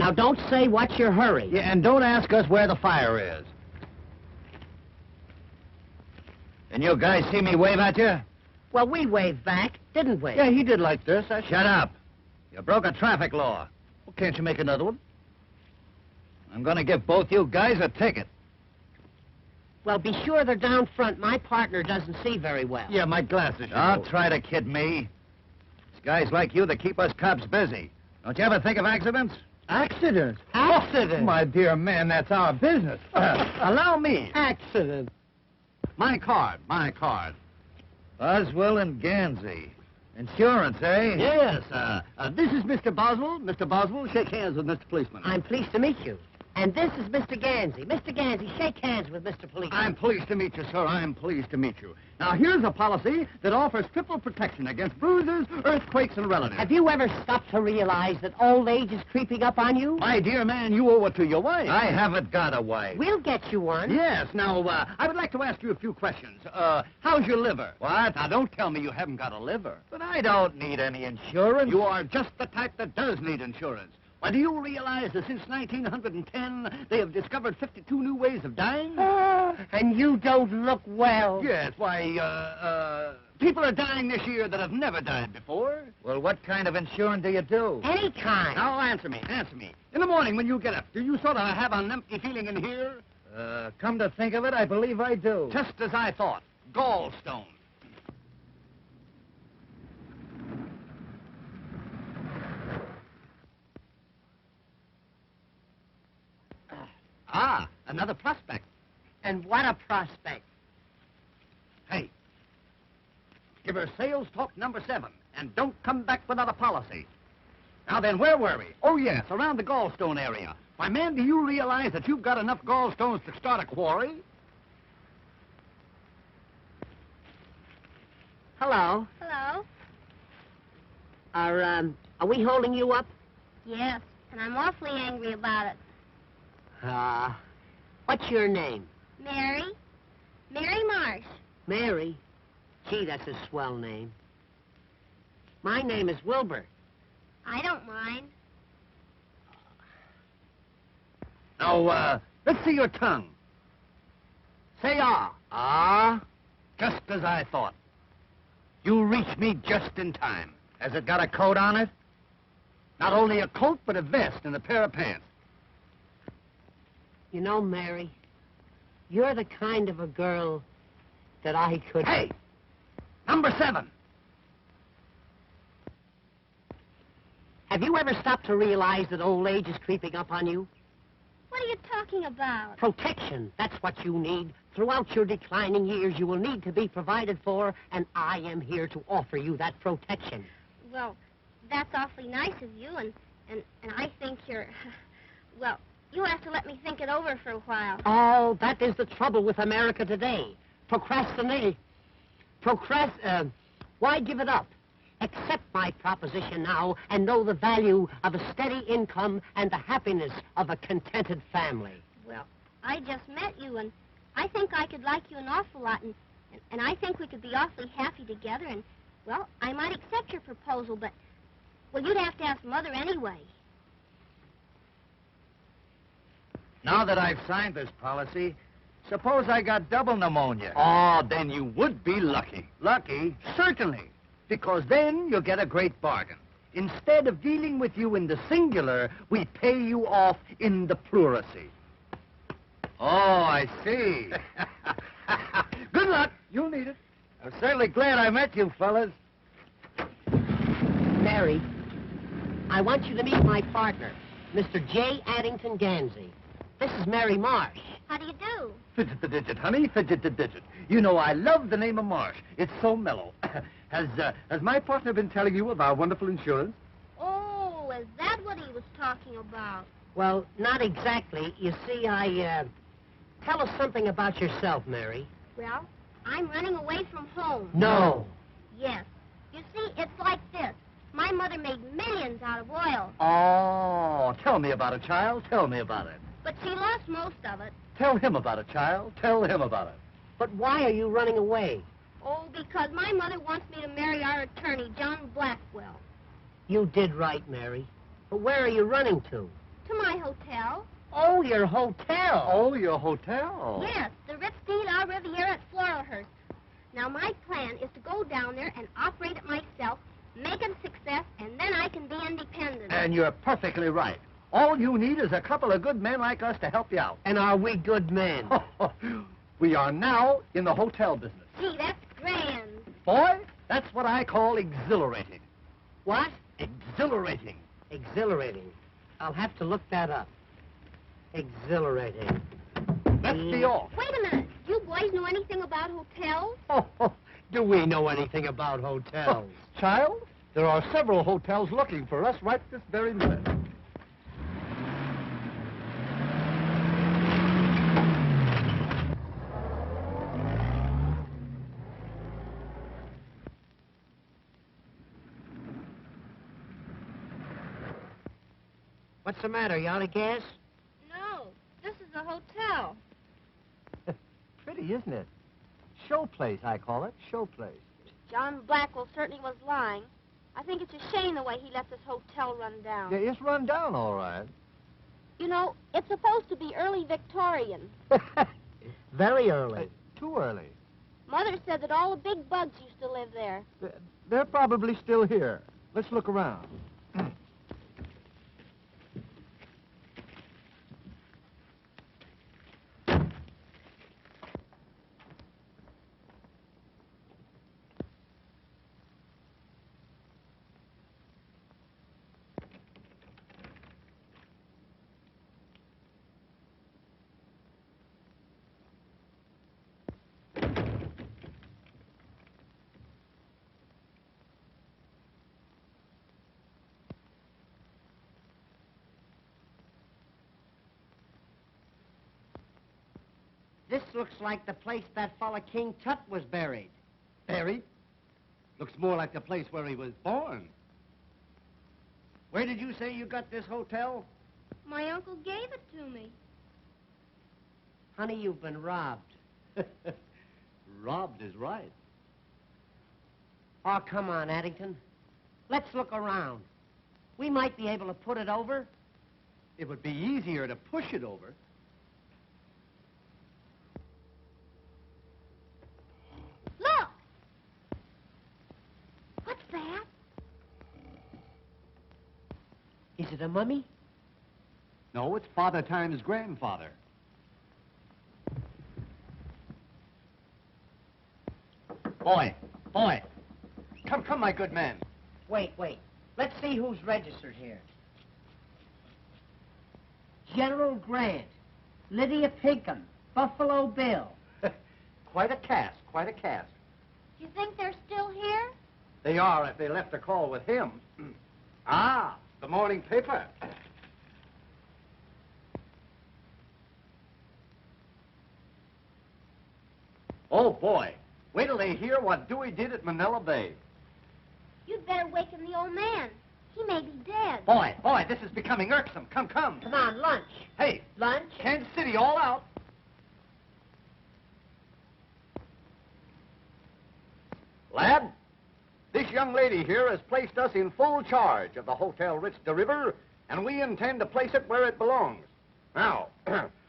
Now, don't say what's your hurry. Yeah, and don't ask us where the fire is. And you guys see me wave at you? Well, we waved back, didn't we? Yeah, he did like this. Shut up. You broke a traffic law. Well, can't you make another one? I'm going to give both you guys a ticket. Well, be sure they're down front. My partner doesn't see very well. Yeah, my glasses. Don't try to kid me. It's guys like you that keep us cops busy. Don't you ever think of accidents? Accidents? Accident? My dear man, that's our business. Allow me. Accident. My card. Boswell and Gansey. Insurance, eh? Yes, this is Mr. Boswell. Mr. Boswell, shake hands with Mr. Policeman. I'm pleased to meet you. And this is Mr. Gansey. Mr. Gansey, shake hands with Mr. Policeman. I'm pleased to meet you, sir. I'm pleased to meet you. Now, here's a policy that offers triple protection against bruises, earthquakes, and relatives. Have you ever stopped to realize that old age is creeping up on you? My dear man, you owe it to your wife. I haven't got a wife. We'll get you one. Yes. Now, I would like to ask you a few questions. How's your liver? What? Now, don't tell me you haven't got a liver. But I don't need any insurance. You are just the type that does need insurance. Why, do you realize that since 1910, they have discovered 52 new ways of dying? And you don't look well. Yes, why, people are dying this year that have never died before. Well, what kind of insurance do you do? Any kind. Now, answer me. In the morning when you get up, do you sort of have an empty feeling in here? Come to think of it, I believe I do. Just as I thought. Gallstone. Another prospect. And what a prospect. Hey, give her sales talk number 7, and don't come back without a policy. Now then, where were we? Oh, yes, around the gallstone area. Why, man, do you realize that you've got enough gallstones to start a quarry? Hello. Hello? Are we holding you up? Yes, and I'm awfully angry about it. What's your name? Mary? Mary Marsh. Mary? Gee, that's a swell name. My name is Wilbur. I don't mind. Now, let's see your tongue. Say ah. Ah? Just as I thought. You reached me just in time. Has it got a coat on it? Not only a coat, but a vest and a pair of pants. You know, Mary, you're the kind of a girl that I could... Hey! Number 7. Have you ever stopped to realize that old age is creeping up on you? What are you talking about? Protection. That's what you need. Throughout your declining years, you will need to be provided for, and I am here to offer you that protection. Well, that's awfully nice of you, and I think you're... Well, you have to let me think it over for a while. Oh, that is the trouble with America today. Procrastinate. Why give it up? Accept my proposition now and know the value of a steady income and the happiness of a contented family. Well, I just met you, and I think I could like you an awful lot, and I think we could be awfully happy together, and, well, I might accept your proposal, but, well, you'd have to ask Mother anyway. Now that I've signed this policy, suppose I got double pneumonia. Oh, then you would be lucky. Lucky? Certainly, because then you'll get a great bargain. Instead of dealing with you in the singular, we pay you off in the pluracy. Oh, I see. Good luck. You'll need it. I'm certainly glad I met you, fellas. Mary, I want you to meet my partner, Mr. J. Addington Gansey. This is Mary Marsh. How do you do? Fidget the digit, honey. Fidget the digit. You know, I love the name of Marsh. It's so mellow. Has my partner been telling you of our wonderful insurance? Oh, is that what he was talking about? Well, not exactly. You see, Tell us something about yourself, Mary. Well, I'm running away from home. No. Yes. You see, it's like this. My mother made millions out of oil. Oh, tell me about it, child. Tell me about it. But she lost most of it. Tell him about it, child. Tell him about it. But why are you running away? Oh, because my mother wants me to marry our attorney, John Blackwell. You did right, Mary. But where are you running to? To my hotel. Oh, your hotel. Oh, your hotel. Yes, the Ritz-Dean Au Riviera at Floralhurst. Now, my plan is to go down there and operate it myself, make it a success, and then I can be independent. And you're perfectly right. All you need is a couple of good men like us to help you out. And are we good men? We are now in the hotel business. Gee, that's grand. Boy, that's what I call exhilarating. What? Exhilarating. Exhilarating. I'll have to look that up. Exhilarating. Let's be off. Wait a minute. Do you boys know anything about hotels? Do we know anything about hotels? Child, there are several hotels looking for us right this very minute. What's the matter? You out of gas? No, this is a hotel. Pretty, isn't it? Show place, I call it. Show place. John Blackwell certainly was lying. I think it's a shame the way he let this hotel run down. Yeah, it's run down all right. You know, it's supposed to be early Victorian. Very early. Too early. Mother said that all the big bugs used to live there. They're probably still here. Let's look around. This looks like the place that fella King Tut was buried. Buried? Looks more like the place where he was born. Where did you say you got this hotel? My uncle gave it to me. Honey, you've been robbed. Robbed is right. Oh, come on, Addington. Let's look around. We might be able to put it over. It would be easier to push it over. Look! What's that? Is it a mummy? No, it's Father Time's grandfather. Boy, come, my good man. Wait. Let's see who's registered here. General Grant, Lydia Pinkham, Buffalo Bill. Quite a cast. You think they're still here? They are if they left a call with him. Ah, the morning paper. Oh, boy. Wait till they hear what Dewey did at Manila Bay. You'd better waken the old man. He may be dead. Boy, this is becoming irksome. Come. Come on, lunch. Hey, Lunch? Kansas City all out. Lad, this young lady here has placed us in full charge of the Hotel Ritz de River, and we intend to place it where it belongs. Now,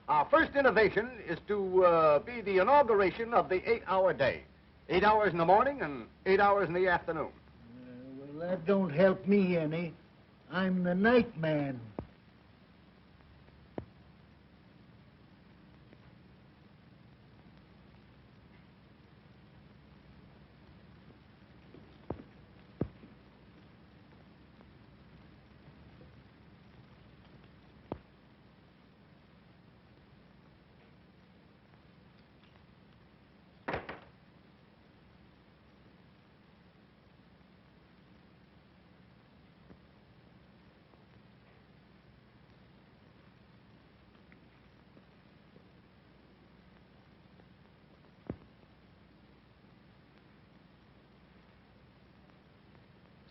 our first innovation is to be the inauguration of the 8-hour day. 8 hours in the morning and 8 hours in the afternoon. Well, that don't help me any. I'm the night man.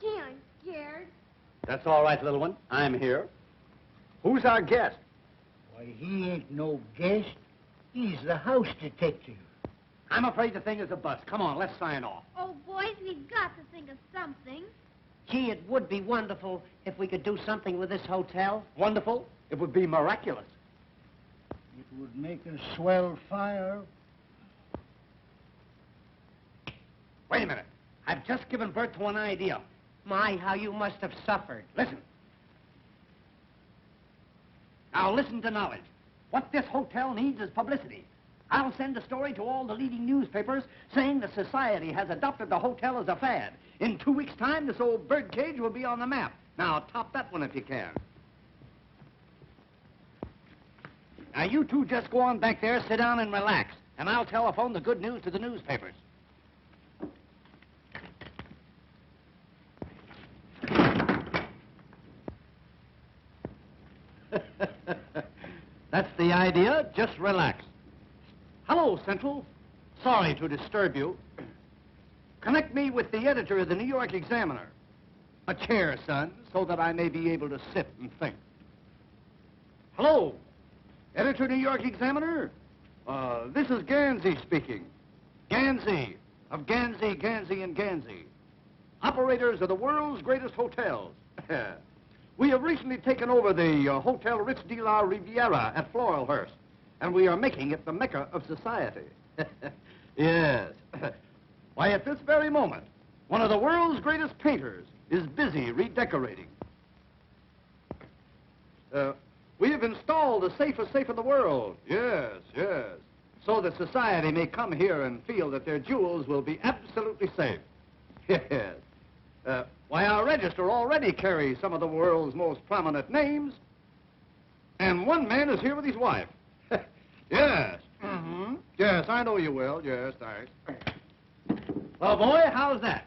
Gee, I'm scared. That's all right, little one. I'm here. Who's our guest? Why, he ain't no guest. He's the house detective. I'm afraid the thing is a bust. Come on, let's sign off. Oh, boys, we've got to think of something. Gee, it would be wonderful if we could do something with this hotel. Wonderful? It would be miraculous. It would make a swell fire. Wait a minute. I've just given birth to an idea. My, how you must have suffered. Listen. Now listen to knowledge. What this hotel needs is publicity. I'll send a story to all the leading newspapers saying the society has adopted the hotel as a fad. In 2 weeks' time, this old birdcage will be on the map. Now, top that one if you can. Now, you two just go on back there, sit down and relax, and I'll telephone the good news to the newspapers. That's the idea. Just relax. Hello, Central. Sorry to disturb you. Connect me with the editor of the New York Examiner. A chair, son, so that I may be able to sit and think. Hello, editor New York Examiner? This is Gansey speaking. Gansey, of Gansey, Gansey, and Gansey. Operators of the world's greatest hotels. We have recently taken over the Hotel Ritz de la Riviera at Floralhurst, and we are making it the mecca of society. Yes. Why, at this very moment, one of the world's greatest painters is busy redecorating. We have installed the safest safe in the world. Yes, yes. So that society may come here and feel that their jewels will be absolutely safe. Yes. Why, our register already carries some of the world's most prominent names. And one man is here with his wife. Yes. Mm-hmm. Yes, I know you will. Yes, thanks. Well, boy, how's that?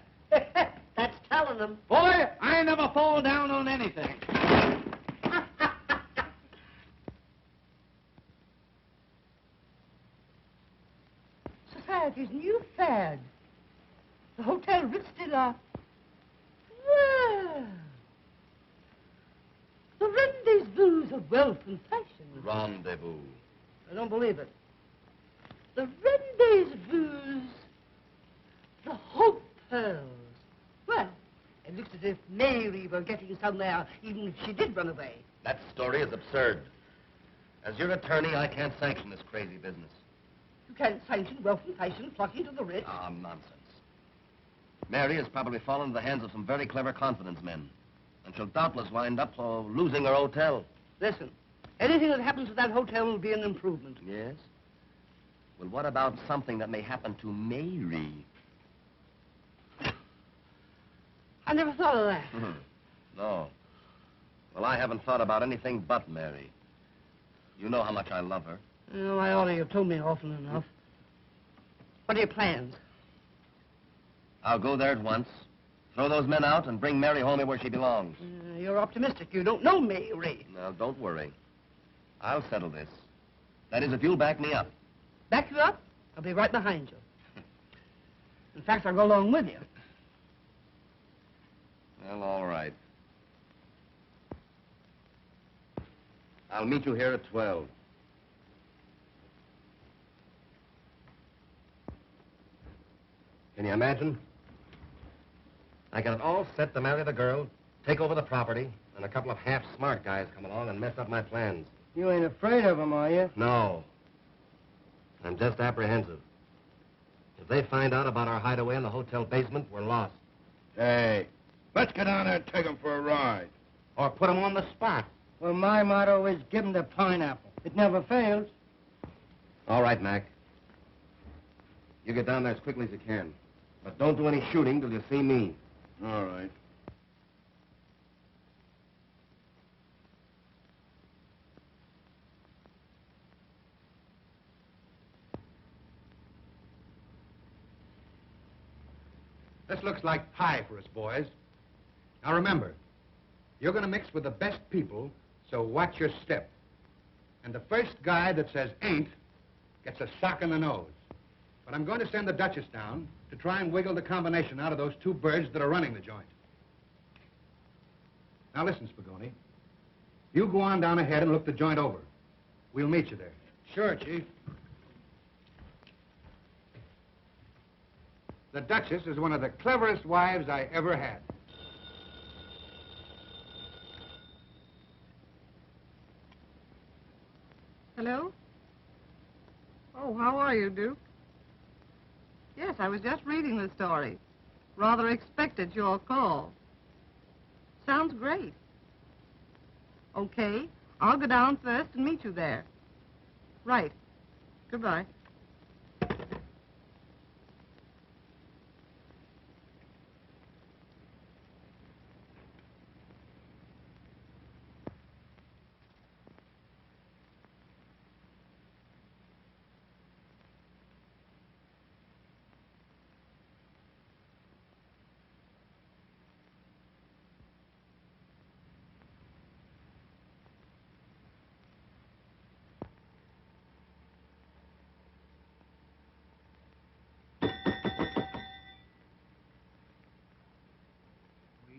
That's telling them. Boy, I never fall down on anything. Society's new fad. The Hotel Ritz de la... Well, the rendezvous of wealth and fashion. Rendezvous. I don't believe it. The rendezvous. The hotels. Well, it looks as if Mary were getting somewhere, even if she did run away. That story is absurd. As your attorney, I can't sanction this crazy business. You can't sanction wealth and fashion flocking to the Ritz. Ah, nonsense. Mary has probably fallen into the hands of some very clever confidence men, and she'll doubtless wind up losing her hotel. Listen, anything that happens to that hotel will be an improvement. Yes? Well, what about something that may happen to Mary? I never thought of that. No. Well, I haven't thought about anything but Mary. You know how much I love her. Oh, I ought to have told me often enough. What are your plans? I'll go there at once, throw those men out, and bring Mary home where she belongs. You're optimistic. You don't know Mary. Now, don't worry. I'll settle this. That is, if you'll back me up. Back you up? I'll be right behind you. In fact, I'll go along with you. Well, all right. I'll meet you here at 12. Can you imagine? I got it all set to marry the girl, take over the property, and a couple of half-smart guys come along and mess up my plans. You ain't afraid of them, are you? No. I'm just apprehensive. If they find out about our hideaway in the hotel basement, we're lost. Hey, let's get down there and take them for a ride. Or put them on the spot. Well, my motto is give 'em the pineapple. It never fails. All right, Mac. You get down there as quickly as you can. But don't do any shooting till you see me. All right. This looks like pie for us, boys. Now remember, you're going to mix with the best people, so watch your step. And the first guy that says ain't gets a sock in the nose. But I'm going to send the Duchess down to try and wiggle the combination out of those two birds that are running the joint. Now listen, Spagoni. You go on down ahead and look the joint over. We'll meet you there. Sure, Chief. The Duchess is one of the cleverest wives I ever had. Hello? Oh, how are you, Duke? Yes, I was just reading the story. Rather expected your call. Sounds great. Okay, I'll go down first and meet you there. Right. Goodbye.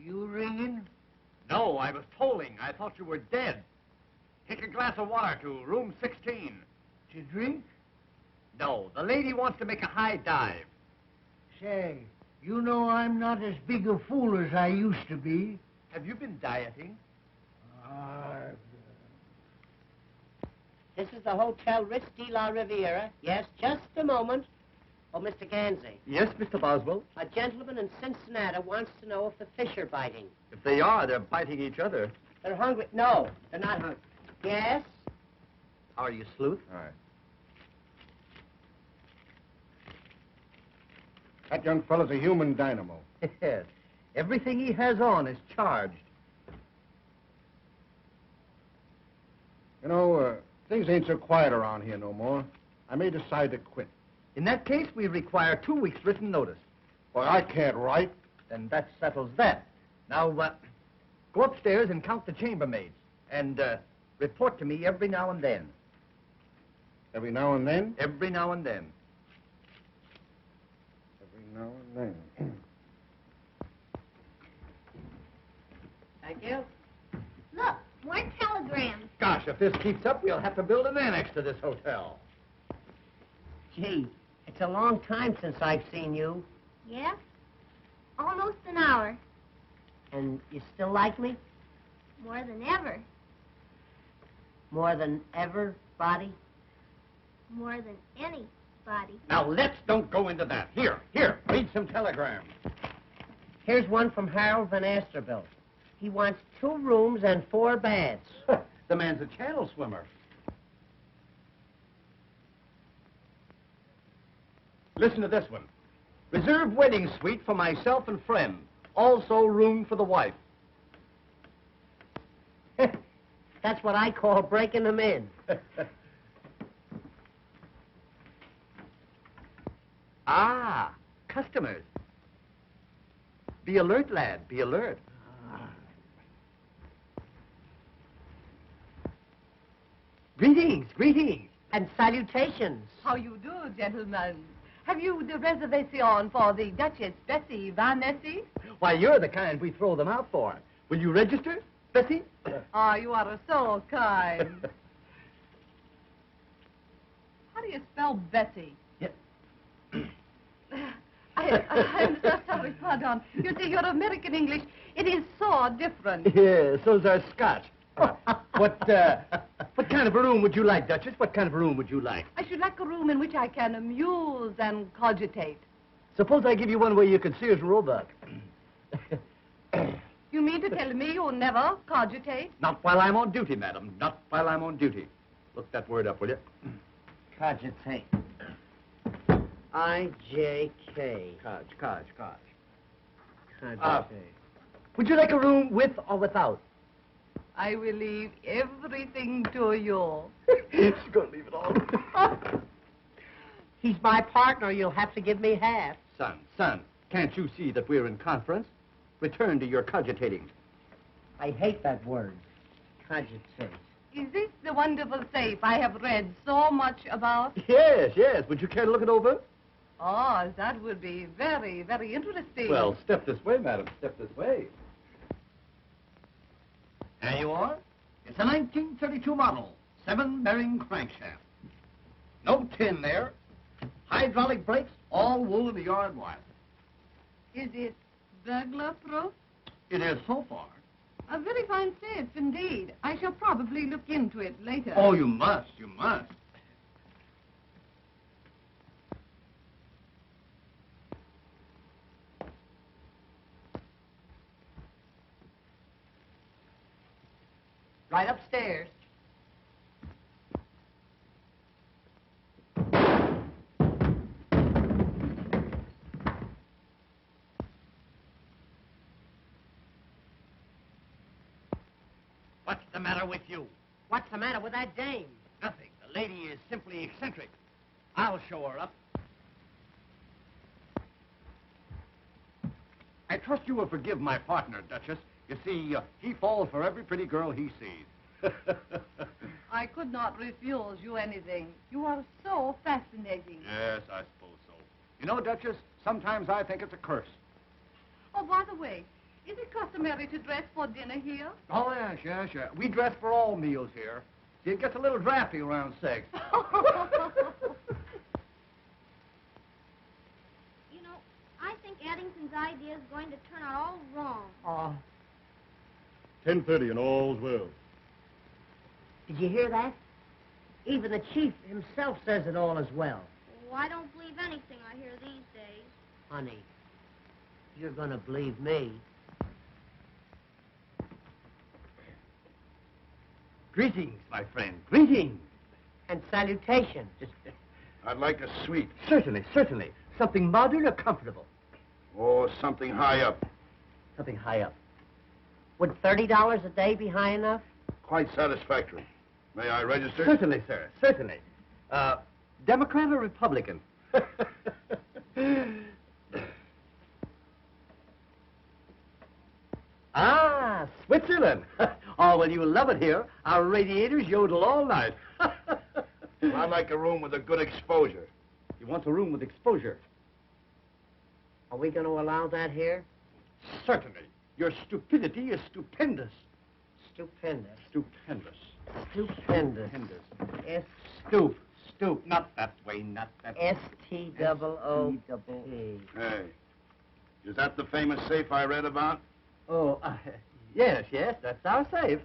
You ringing? No, I was tolling. I thought you were dead. Take a glass of water to room 16. To drink? No, the lady wants to make a high dive. Say, you know I'm not as big a fool as I used to be. Have you been dieting? This is the Hotel Ritz de la Riviera. Yes, just a moment. Oh, Mr. Gansey, Yes, Mr. Boswell. a gentleman in Cincinnati wants to know if the fish are biting. If they are, they're biting each other. They're hungry. No, they're not hungry. Yes? How are you, Sleuth? All right. That young fellow's a human dynamo. Yes. Everything he has on is charged. You know, things ain't so quiet around here no more. I may decide to quit. In that case, we require 2 weeks' written notice. Boy, I can't write. Then that settles that. Now, go upstairs and count the chambermaids. And report to me every now and then. Every now and then? Every now and then. Every now and then. Thank you. Look, more telegrams. Gosh, if this keeps up, we'll have to build an annex to this hotel. Gee, it's a long time since I've seen you. Yeah? Almost an hour. And you still like me? More than ever. More than ever, Body? More than anybody. Now, let's don't go into that. Here, read some telegrams. Here's one from Harold Van Asterbilt. He wants 2 rooms and 4 baths. The man's a channel swimmer. Listen to this one. Reserve wedding suite for myself and friend. Also room for the wife. That's what I call breaking them in. Ah, customers. Be alert, lad, be alert. Greetings. And salutations. How you do, gentlemen? Have you the reservation for the Duchess Bessie Van Essie? Why, you're the kind we throw them out for. Will you register, Bessie? Ah, you are so kind. How do you spell Bessie? Yeah. I'm so sorry, pardon. You see, your American English, it is so different. Yeah, so's our Scotch. What kind of a room would you like, Duchess? What kind of a room would you like? I should like a room in which I can amuse and cogitate. Suppose I give you one where you can Sears and Roebuck. You mean to tell me you never cogitate? Not while I'm on duty, madam. Not while I'm on duty. Look that word up, will you? Cogitate. I-J-K. Codge. Cogitate. Would you like a room with or without? I will leave everything to you. She's going to leave it all. He's my partner. You'll have to give me half. Son, can't you see that we're in conference? Return to your cogitating. I hate that word. Cogitate. Is this the wonderful safe I have read so much about? Yes. Would you care to look it over? Oh, that would be very, very interesting. Well, step this way, madam. Step this way. There you are. It's a 1932 model, 7-bearing crankshaft. No tin there. Hydraulic brakes, all wool of the yard wire. Is it burglar-proof? It is so far. A very fine stitch, indeed. I shall probably look into it later. Oh, you must, you must. Right upstairs. What's the matter with you? What's the matter with that dame? Nothing. The lady is simply eccentric. I'll show her up. I trust you will forgive my partner, Duchess. You see, he falls for every pretty girl he sees. I could not refuse you anything. You are so fascinating. Yes, I suppose so. You know, Duchess, sometimes I think it's a curse. Oh, by the way, is it customary to dress for dinner here? Oh, yes, yes, yes. We dress for all meals here. See, it gets a little drafty around 6. You know, I think Addington's idea is going to turn out all wrong. Oh, 10:30 and all's well. did you hear that? Even the chief himself says it all is well. Oh, I don't believe anything I hear these days. Honey, you're going to believe me. Greetings, my friend. Greetings. And salutations. I'd like a suite. Certainly, certainly. Something modern or comfortable. Or something high up. Something high up. Would $30 a day be high enough? Quite satisfactory. May I register? Certainly, sir. Certainly. Democrat or Republican? Ah, Switzerland. Oh, well, you'll love it here. Our radiators yodel all night. I'd like a room with a good exposure. You want a room with exposure? Are we going to allow that here? Certainly. Your stupidity is stupendous. Stupendous. Stupendous. Stupendous. Stupendous. Stoop. Not that way, not that way. S-T-O-O-P. Hey, is that the famous safe I read about? Oh, yes, that's our safe.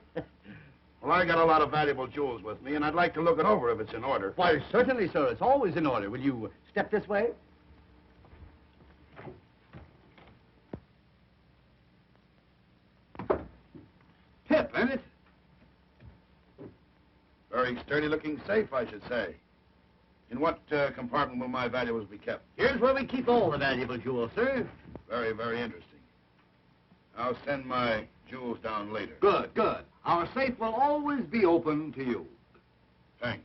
Well, I got a lot of valuable jewels with me, and I'd like to look it over if it's in order. Why, certainly, sir. It's always in order. Will you step this way? Pip, ain't it? Very sturdy-looking safe, I should say. In what compartment will my valuables be kept? Here's where we keep all the valuable jewels, sir. Very, very interesting. I'll send my jewels down later. Good. Our safe will always be open to you. Thanks.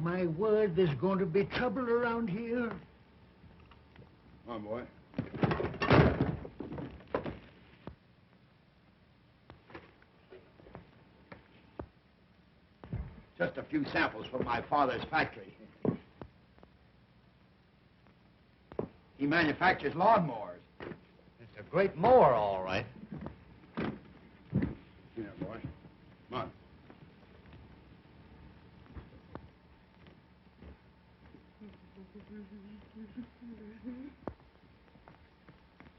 My word, there's going to be trouble around here. Come on, boy. Just a few samples from my father's factory. He manufactures lawnmowers. It's a great mower, all right. Here, boy. Come on.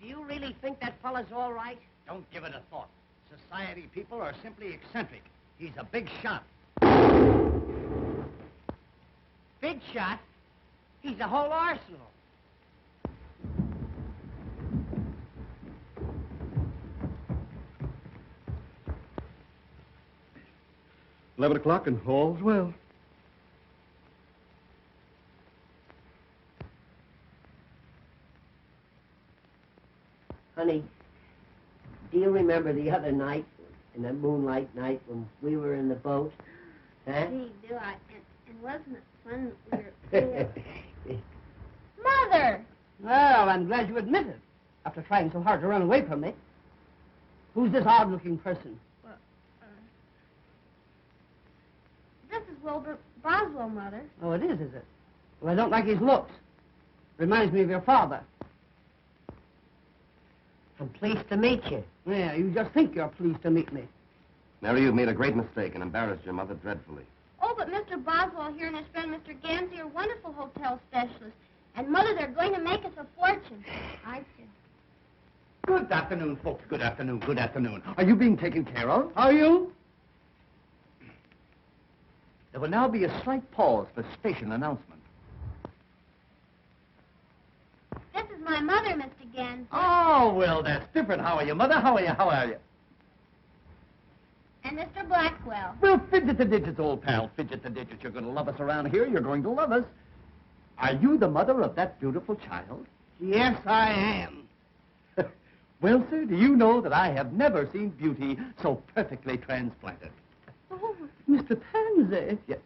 Do you really think that fella's all right? Don't give it a thought. Society people are simply eccentric. He's a big shot. Big shot? He's a whole arsenal. $11 and all's well. Honey, do you remember the other night, in that moonlight night when we were in the boat? Huh? Gee, do I? And wasn't it fun that we were... Mother! Well, I'm glad you admit it, after trying so hard to run away from me. Who's this odd-looking person? Well, this is Wilbur Boswell, Mother. Oh, it is it? Well, I don't like his looks. Reminds me of your father. I'm pleased to meet you. Yeah, you just think you're pleased to meet me. Mary, you've made a great mistake and embarrassed your mother dreadfully. Oh, but Mr. Boswell here and his friend Mr. Gansey are wonderful hotel specialists. And, Mother, they're going to make us a fortune, aren't you? Good afternoon, folks. Good afternoon. Good afternoon. Are you being taken care of? Are you? There will now be a slight pause for station announcement. This is my mother, Mr. Gansey. Oh, well, that's different. How are you, Mother? How are you? How are you? And Mr. Blackwell. Well, fidget the digits, old pal. Fidget the digits. You're going to love us around here. You're going to love us. Are you the mother of that beautiful child? Yes, I am. Well, sir, do you know that I have never seen beauty so perfectly transplanted? Oh, Mr. Pansy. Yeah.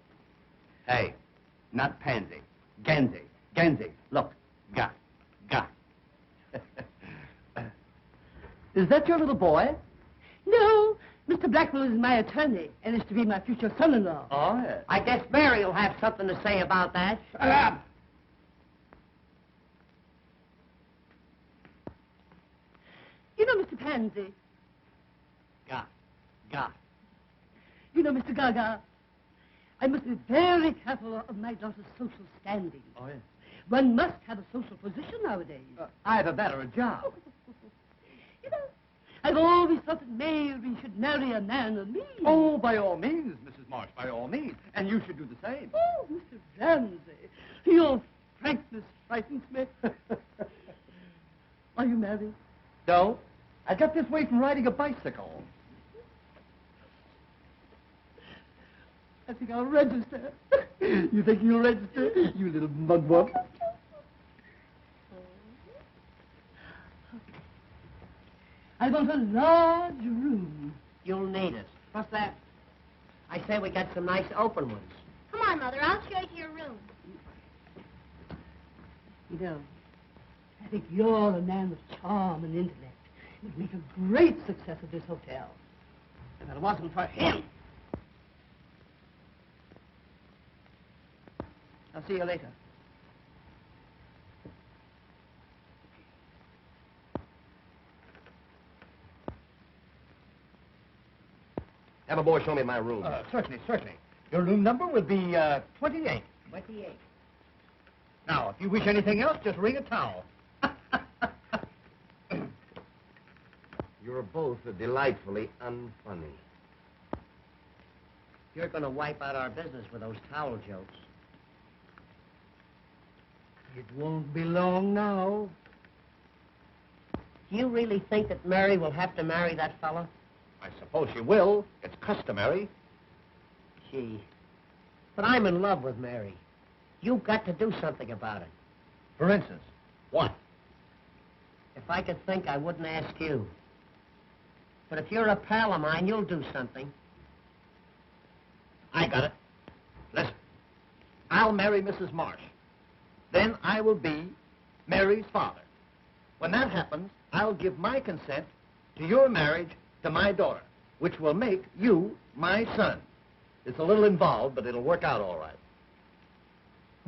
Hey, not Pansy. Gansey. Gansey. Look. Ga. Is that your little boy? No, Mr. Blackwell is my attorney and is to be my future son-in-law. Oh, yes. I guess Mary will have something to say about that. Shut up! You know, Mr. Pansy. Ga. You know, Mr. Gaga. I must be very careful of my daughter's social standing. Oh, yes. One must have a social position nowadays. Either that or a job. You know, I've always thought that Mary should marry a man of means. Oh, by all means, Mrs. Marsh, by all means. And you should do the same. Oh, Mr. Ramsey, your frankness frightens me. Are you married? No, I got this way from riding a bicycle. I think I'll register. You think you'll register, you little mugwump? I want a large room. You'll need it. What's that? I say we got some nice open ones. Come on, Mother. I'll show you your room. You know, I think you're a man of charm and intellect. You'd make a great success of this hotel. If it wasn't for him. I'll see you later. Have a boy show me my room. Certainly. Your room number will be 28. 28. Now, if you wish anything else, just ring a towel. You're both delightfully unfunny. You're going to wipe out our business with those towel jokes. It won't be long now. Do you really think that Mary will have to marry that fella? I suppose she will. It's customary. Gee. But I'm in love with Mary. You've got to do something about it. For instance, what? If I could think, I wouldn't ask you. But if you're a pal of mine, you'll do something. I got it. Listen, I'll marry Mrs. Marsh. Then I will be Mary's father. When that happens, I'll give my consent to your marriage to my daughter, which will make you my son. It's a little involved, but it'll work out all right.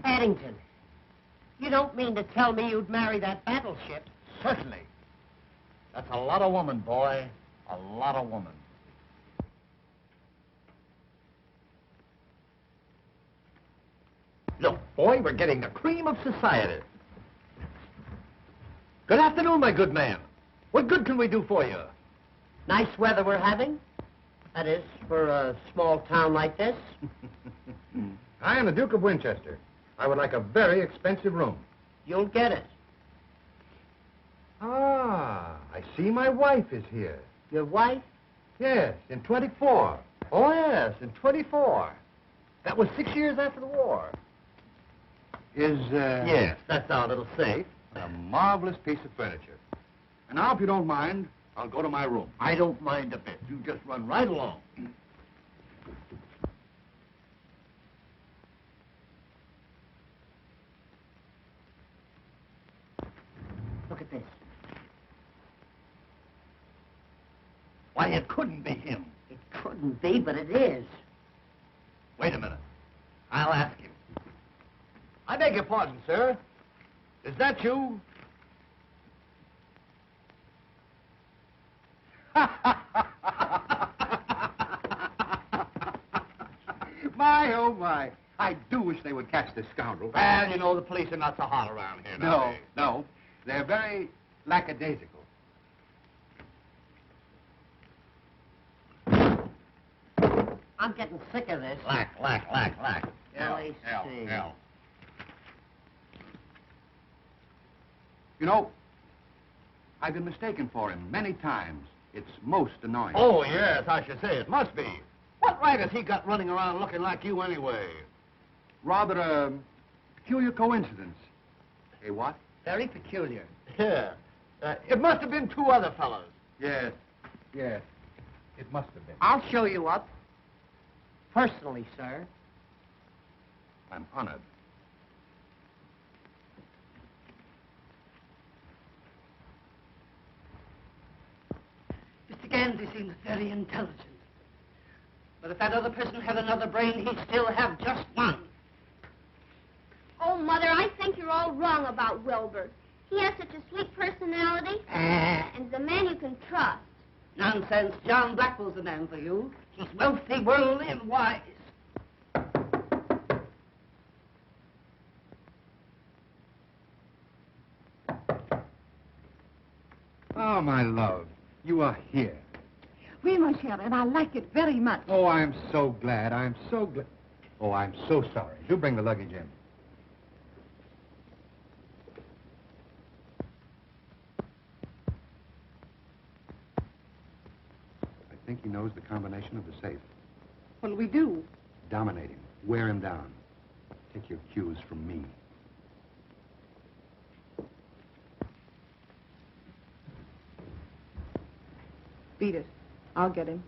Paddington, you don't mean to tell me you'd marry that battleship? Certainly. That's a lot of woman, boy. A lot of woman. Look, boy, we're getting the cream of society. Good afternoon, my good man. What good can we do for you? Nice weather we're having. That is, for a small town like this. I am the Duke of Winchester. I would like a very expensive room. You'll get it. Ah, I see my wife is here. Your wife? Yes, in 24. Oh, yes, in 24. That was 6 years after the war. Yes, that's our little safe. A marvelous piece of furniture. And now, if you don't mind, I'll go to my room. I don't mind a bit. You just run right along. Look at this. Why, it couldn't be him. It couldn't be, but it is. Wait a minute. I'll ask him. I beg your pardon, sir. Is that you? My, oh, my. I do wish they would catch this scoundrel. Well, you know, the police are not so hot around here No, nowadays. no. They're very lackadaisical. I'm getting sick of this. Lack. Really? Hell. You know, I've been mistaken for him many times. It's most annoying. Oh, yes, I should say it must be. What right has he got running around looking like you anyway? Rather a peculiar coincidence. Hey, what? Very peculiar. Yeah. It must have been two other fellows. Yes. It must have been. I'll show you up. Personally, sir. I'm honored. Mr. Gansey seems very intelligent. But if that other person had another brain, he'd still have just one. Oh, Mother, I think you're all wrong about Wilbur. He has such a sweet personality, and the man you can trust. Nonsense. John Blackwell's the man for you. He's wealthy, worldly, and wise. Oh, my love. You are here. Oui, mon cher, and I like it very much. Oh, I'm so glad. I'm so glad. Oh, I'm so sorry. Do bring the luggage in. I think he knows the combination of the safe. What'll we do? Dominate him. Wear him down. Take your cues from me. Beat it. I'll get him.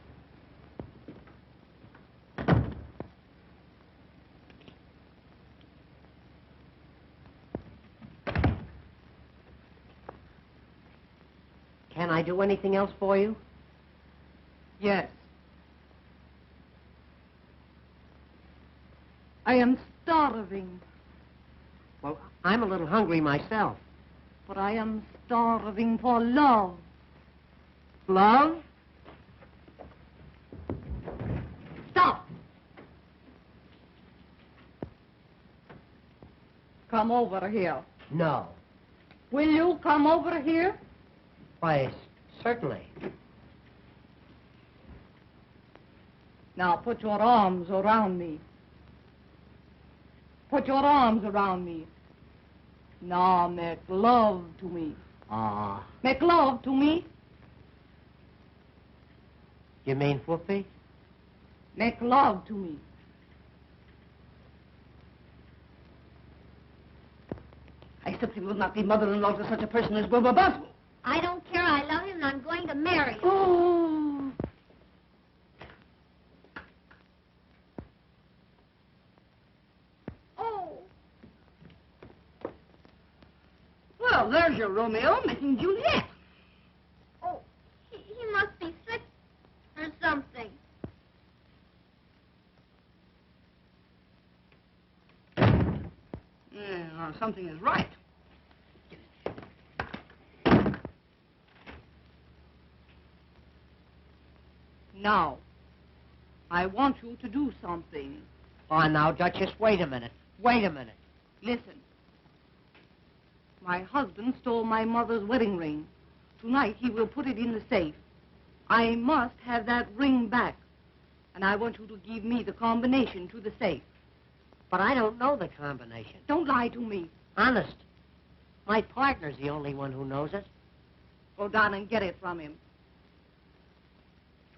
Can I do anything else for you? Yes. I am starving, Well, I'm a little hungry myself. but I am starving for love. Love? Stop! Come over here. No. Will you come over here? Why, certainly. Now put your arms around me. Put your arms around me. Now make love to me. Make love to me. You mean Whoopi? Make love to me. I simply will not be mother-in-law to such a person as Wilbur Boswell. I don't care. I love him, and I'm going to marry him. Oh. Oh, Well, there's your Romeo making Juliet. oh, he must be sick or something. Yeah, something is right. Now, I want you to do something. Oh, now, Duchess, wait a minute. Wait a minute. Listen. My husband stole my mother's wedding ring. Tonight he will put it in the safe. I must have that ring back. And I want you to give me the combination to the safe. But I don't know the combination. Don't lie to me. Honest. My partner's the only one who knows it. Go down and get it from him.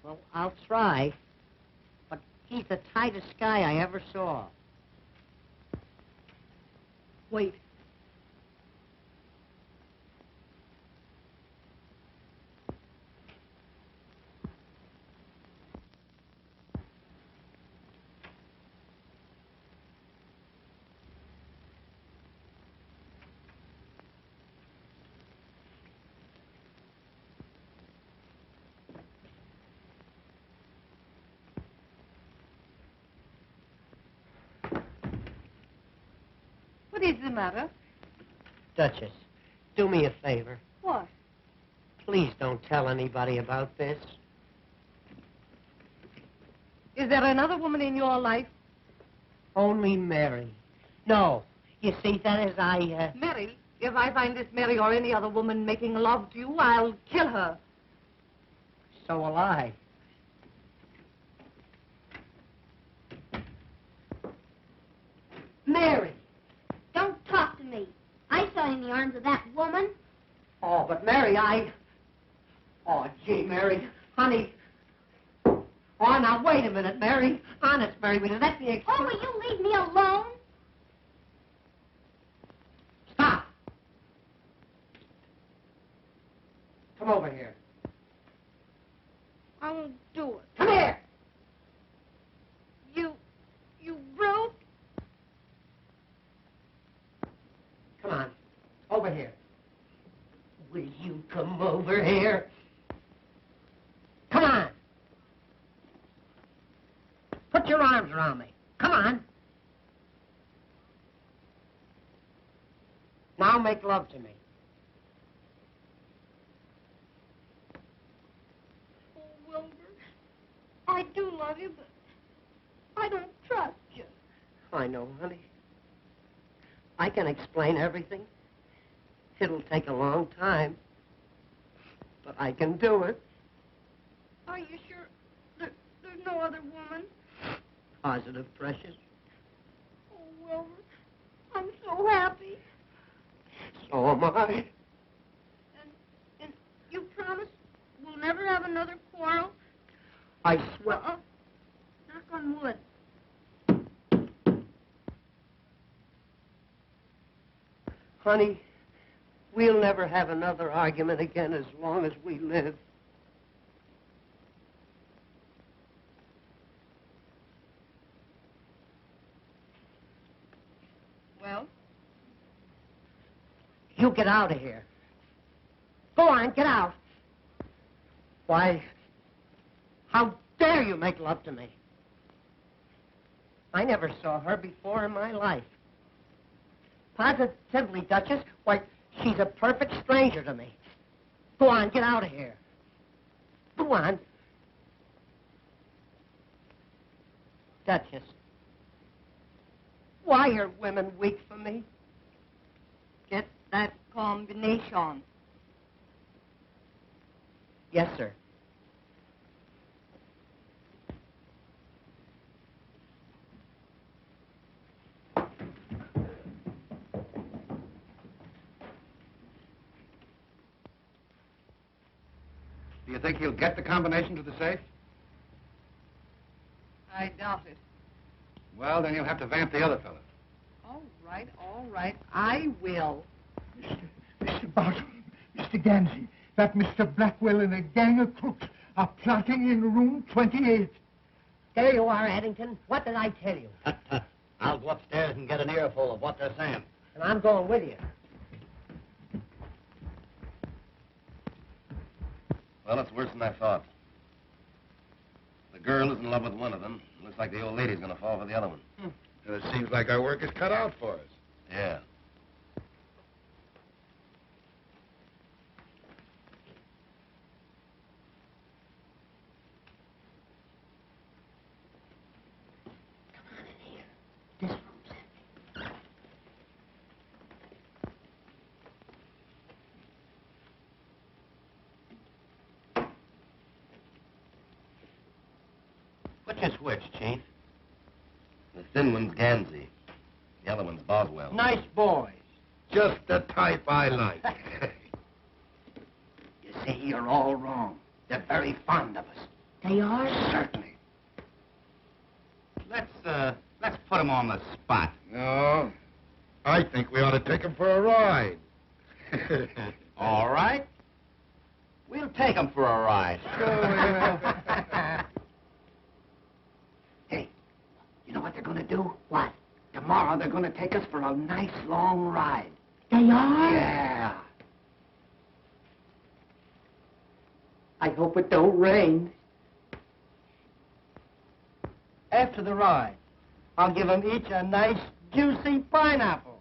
Well, I'll try. But he's the tightest guy I ever saw. Wait. What is the matter? Duchess, do me a favor. What? Please don't tell anybody about this. Is there another woman in your life? Only Mary. No. You see, that is, Mary, if I find this Mary or any other woman making love to you, I'll kill her. So will I. Mary, don't talk to me. I saw you in the arms of that woman. Oh, but Mary, Oh, gee, Mary. Honey. Oh, now, wait a minute, Mary. Honest, Mary, will you let me explain? Oh, will you leave me alone? Stop. Come over here. I won't do it. Come here. You brute. Come on. Over here. Will you come over here? Come on. Put your arms around me. Come on. Now make love to me. Oh, Wilbur, I do love you, but I don't trust you. I know, honey. I can explain everything. It'll take a long time, but I can do it. Are you sure there's no other woman? Positive, precious. Oh, Wilbur, I'm so happy. So am I. And you promise we'll never have another quarrel? I swear. Knock on wood. Honey, we'll never have another argument again as long as we live. Well? You get out of here. Go on, get out. Why, how dare you make love to me? I never saw her before in my life. Positively, Duchess, why, she's a perfect stranger to me. Go on, get out of here. Go on. Duchess, why are women weak for me? Get that combination. Yes, sir. Do you think he'll get the combination to the safe? I doubt it. Well, then you'll have to vamp the other fella. All right. I will. Mr. Barton, Mr. Gansey, that Mr. Blackwell and a gang of crooks are plotting in room 28. There you are, Addington. What did I tell you? I'll go upstairs and get an earful of what they're saying. And I'm going with you. Well, it's worse than I thought. The girl is in love with one of them. Looks like the old lady's going to fall for the other one. And it seems like our work is cut out for us. Yeah. This room's empty. Which is which, Chief? The thin one's Gansey. The other one's Boswell. Nice boys. Just the type I like. You see, you're all wrong. They're very fond of us. They are? Certainly. Let's put them on the spot. No, I think we ought to take him for a ride. All right. We'll take them for a ride. Hey, you know what they're going to do? What? Tomorrow they're going to take us for a nice long ride. They are? Yeah. I hope it don't rain. After the ride, I'll give them each a nice, juicy pineapple.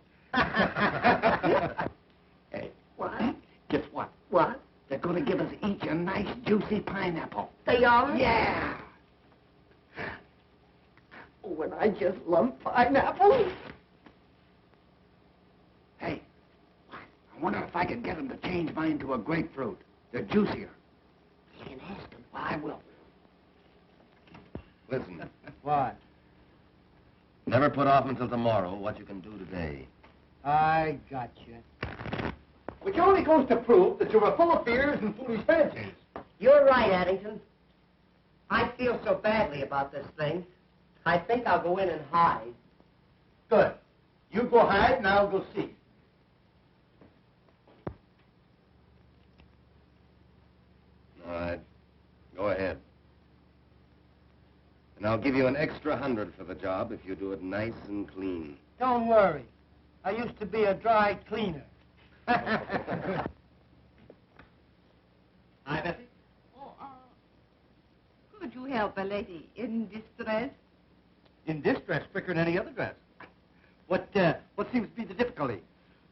Hey, what? Guess what? What? They're going to give us each a nice, juicy pineapple. They are? Yeah. Oh, when I just love pineapples. Hey, I wonder if I can get him to change mine to a grapefruit. They're juicier. You can ask him. Well, I will. Listen, What? never put off until tomorrow what you can do today. I got you. Which only goes to prove that you were full of fears and foolish fancies. You're right, Addington. I feel so badly about this thing. I think I'll go in and hide. Good. You go hide, and I'll go see. All right. Go ahead. And I'll give you an extra 100 for the job if you do it nice and clean. Don't worry. I used to be a dry cleaner. Hi, Bessie. Oh, could you help a lady in distress? In this dress, quicker than any other dress. What seems to be the difficulty?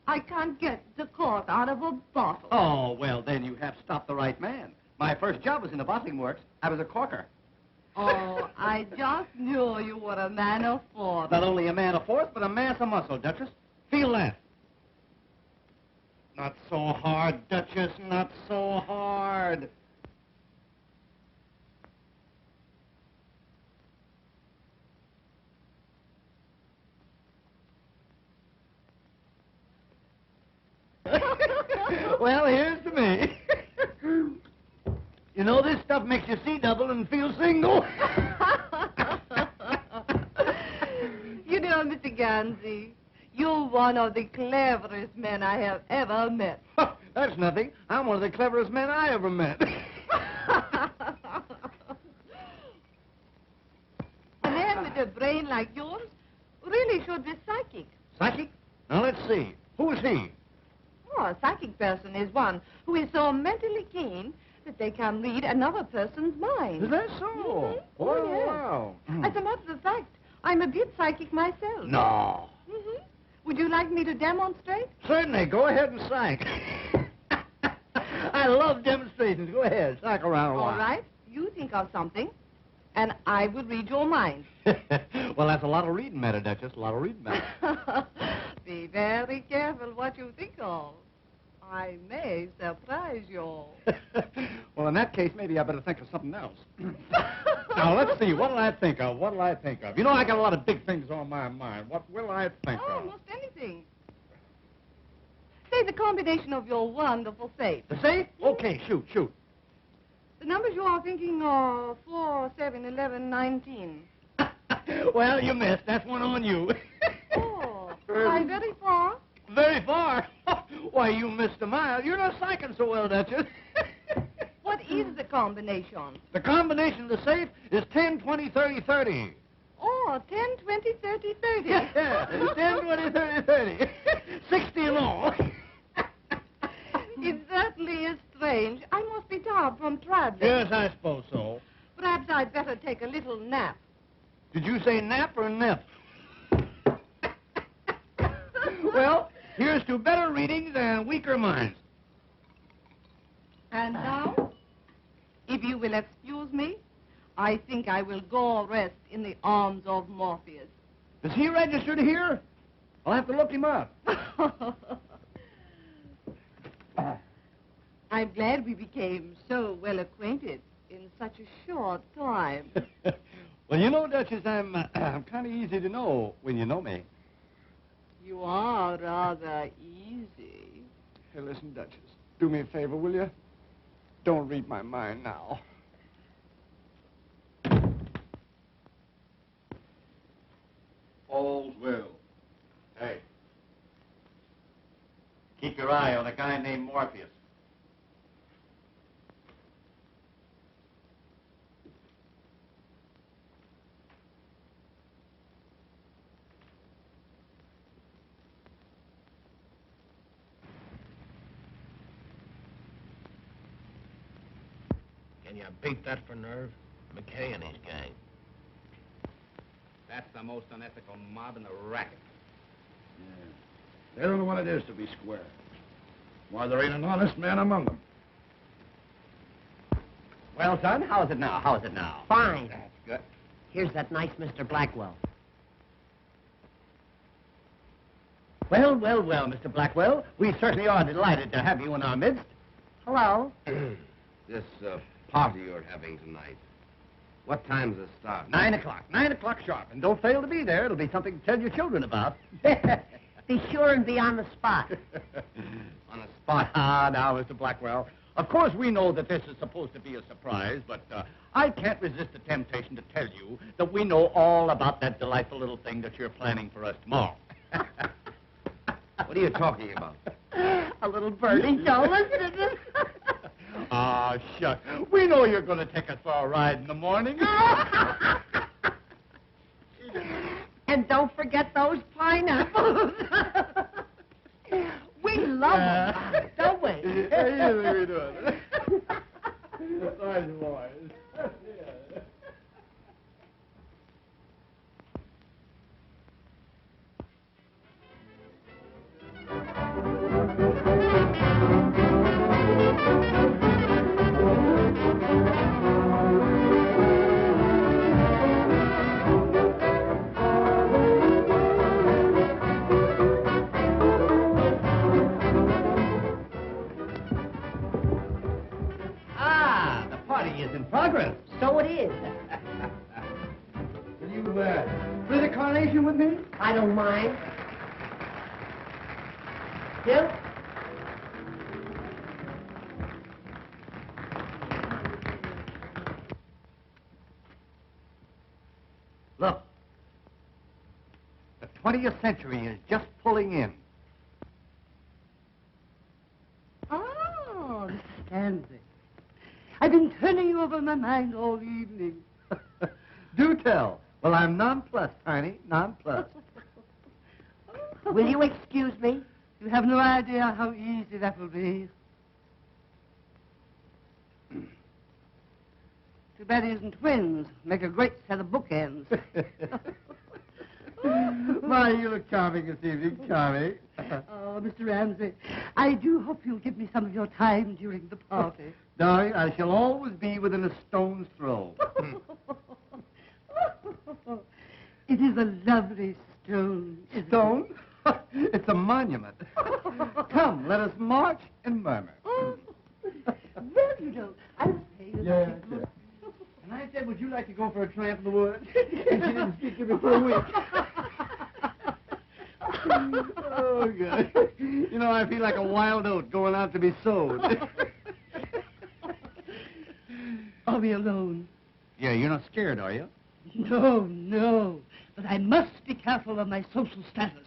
I can't get the cork out of a bottle. Oh, well, then you have stopped the right man. My first job was in the bottling works. I was a corker. Oh, I just knew you were a man of force. Not only a man of force, but a mass of muscle, Duchess. Feel that. Not so hard, Duchess, not so hard. Well, here's to me. You know, this stuff makes you see double and feel single. You know, Mr. Gansey, you're one of the cleverest men I have ever met. That's nothing. I'm one of the cleverest men I ever met. A man with a brain like yours really should be psychic. Psychic? Now, let's see. Who is he? Oh, a psychic person is one who is so mentally keen that they can read another person's mind. Is that so? Mhm. Oh, yes. wow. As a matter of fact, I'm a bit psychic myself. No. Hmm. Would you like me to demonstrate? Certainly. Go ahead and psych. I love demonstrations. Go ahead. Psych around a while. All right. You think of something, and I will read your mind. Well, that's a lot of reading matter, Duchess. A lot of reading matter. Be very careful what you think of. I may surprise you. Well, in that case, maybe I better think of something else. Now, let's see. What'll I think of? What'll I think of? You know, I got a lot of big things on my mind. What will I think of? Almost anything. Say the combination of your wonderful safe. The safe? Okay, shoot. The numbers you are thinking are 4, 7, 11, 19. Well, you missed. That's one on you. Oh, why, very far? Very far. Why, you missed a mile. You're not psyching so well, Duchess. What is the combination? The combination of the safe is 10, 20, 30, 30. Oh, 10, 20, 30, 30. Yeah, 10, 20, 30, 30. 60 in all. It certainly is strange. I must be tired from traveling. Yes, I suppose so. Perhaps I'd better take a little nap. Did you say nap or nip? Well, here's to better readings and weaker minds. And now, if you will excuse me, I think I will go rest in the arms of Morpheus. Is he registered here? I'll have to look him up. I'm glad we became so well acquainted in such a short time. Well, you know, Duchess, I'm kind of easy to know when you know me. You are rather easy. Hey, listen, Duchess, do me a favor, will you? Don't read my mind now. All's well. Hey. Keep your eye on a guy named Morpheus. Can you beat that for nerve? McKay and his gang. That's the most unethical mob in the racket. Yeah. They don't know what it is to be square. Why, there ain't an honest man among them. Well, son, how is it now? Fine. That's good. Here's that nice Mr. Blackwell. Well, well, well, Mr. Blackwell. We certainly are delighted to have you in our midst. Hello. This party you're having tonight, what time's the start? 9 o'clock. 9 o'clock sharp. And don't fail to be there. It'll be something to tell your children about. Be sure and be on the spot. On a spot. Ah, now, Mr. Blackwell. Of course, we know that this is supposed to be a surprise, but I can't resist the temptation to tell you that we know all about that delightful little thing that you're planning for us tomorrow. What are you talking about? A little birdie, don't listen to this. Ah, shucks. We know you're going to take us for a ride in the morning. And don't forget those pineapples. We love them, don't we? Yeah, we do. Nice boys. Ah, the party is in progress. So it is. Will you play the carnation with me? I don't mind. Bill? Look, the 20th century is just pulling in. Oh, Mr. Stanley. I've been turning over my mind all evening. Do tell. Well, I'm nonplussed, Tiny, nonplussed. Will you excuse me? You have no idea how easy that will be. Too bad he isn't twins. Make a great set of bookends. Why, you look charming this evening, charming. Oh, Mr. Ramsey, I do hope you'll give me some of your time during the party. Darling, I shall always be within a stone's throw. It is a lovely stone. isn't it? Stone? It's a monument. Come, let us march and murmur. Oh, well, you know, I was paying attention. And I said, would you like to go for a tramp in the woods? And she didn't speak to me for a week. Oh, good. You know, I feel like a wild oat going out to be sowed. Are we alone? Yeah, you're not scared, are you? No, no. But I must be careful of my social status.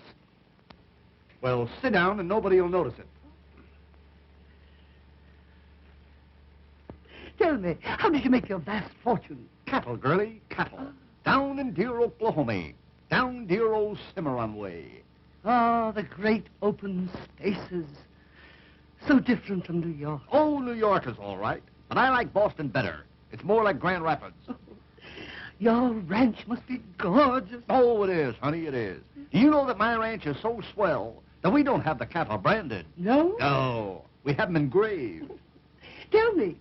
Well, sit down and nobody will notice it. Tell me, how did you make your vast fortune? Cattle, girlie, cattle. Down in dear Oklahoma. Down dear old Cimarron way. Ah, the great open spaces. So different from New York. Oh, New York is all right. But I like Boston better. It's more like Grand Rapids. Your ranch must be gorgeous. Oh, it is, honey, it is. Do you know that my ranch is so swell that we don't have the cattle branded? No? No, we have them engraved. Tell me,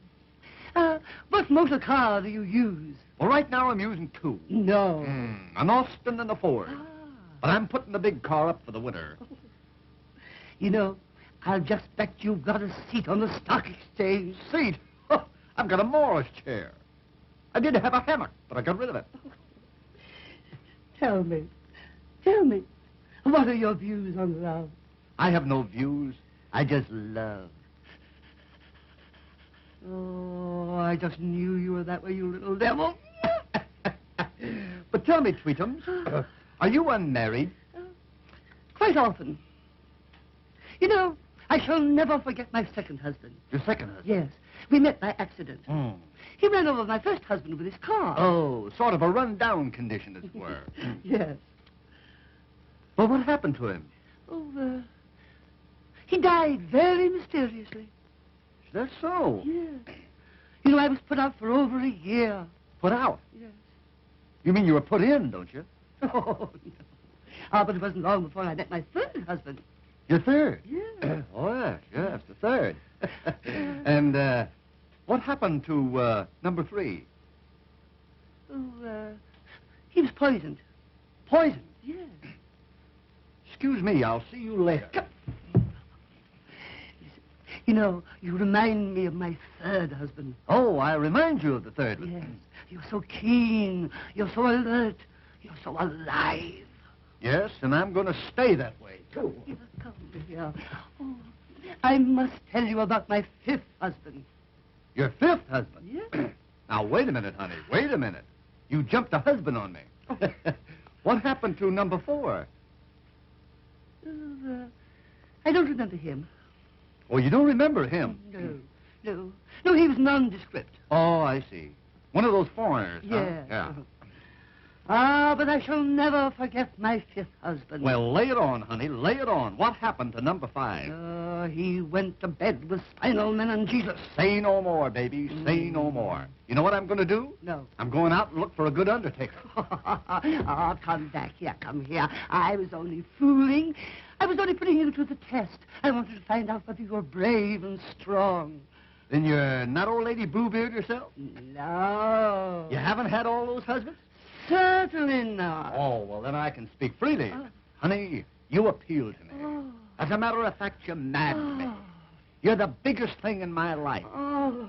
what motor car do you use? Well, right now I'm using two. No. An Austin and a Ford. Ah. But I'm putting the big car up for the winter. You know, I'll just bet you've got a seat on the stock exchange. Seat? I've got a Morris chair. I did have a hammock, but I got rid of it. Tell me, what are your views on love? I have no views. I just love. Oh, I just knew you were that way, you little devil. But tell me, Tweetums, are you unmarried? Quite often. You know, I shall never forget my second husband. Your second husband? Yes, we met by accident. Mm. He ran over my first husband with his car. Oh, sort of a run-down condition, as it were. Yes. Well, what happened to him? Oh, he died very mysteriously. Is that so? Yes. You know, I was put out for over a year. Put out? Yes. You mean you were put in, don't you? Oh, no. Ah, but it wasn't long before I met my third husband. Your third? Yes. Oh, yes, the third. And, what happened to, number 3? Oh, he was poisoned. Poison. Yes. excuse me. I'll see you later. You know, you remind me of my third husband. Oh, I remind you of the third one. Yes. You're so keen. You're so alert. You're so alive. Yes, and I'm going to stay that way, too. Here, come here. Oh, I must tell you about my fifth husband. Your fifth husband? Yes. Now, wait a minute, honey. Wait a minute. You jumped a husband on me. What happened to number 4? I don't remember him. Oh, you don't remember him? No, he was nondescript. Oh, I see. One of those foreigners, huh? Yes. Yeah. Ah, but I shall never forget my fifth husband. Well, lay it on, honey. Lay it on. What happened to number 5? He went to bed with spinal meningitis. Say no more, baby. Say no more. You know what I'm going to do? No. I'm going out and look for a good undertaker. Oh, come back here, come here. I was only fooling. I was only putting you to the test. I wanted to find out whether you were brave and strong. Then you're not old lady Bluebeard yourself? No. You haven't had all those husbands? Certainly not. Oh, well, then I can speak freely. Honey, you appeal to me. Oh. As a matter of fact, you're mad to me. You're the biggest thing in my life. Oh.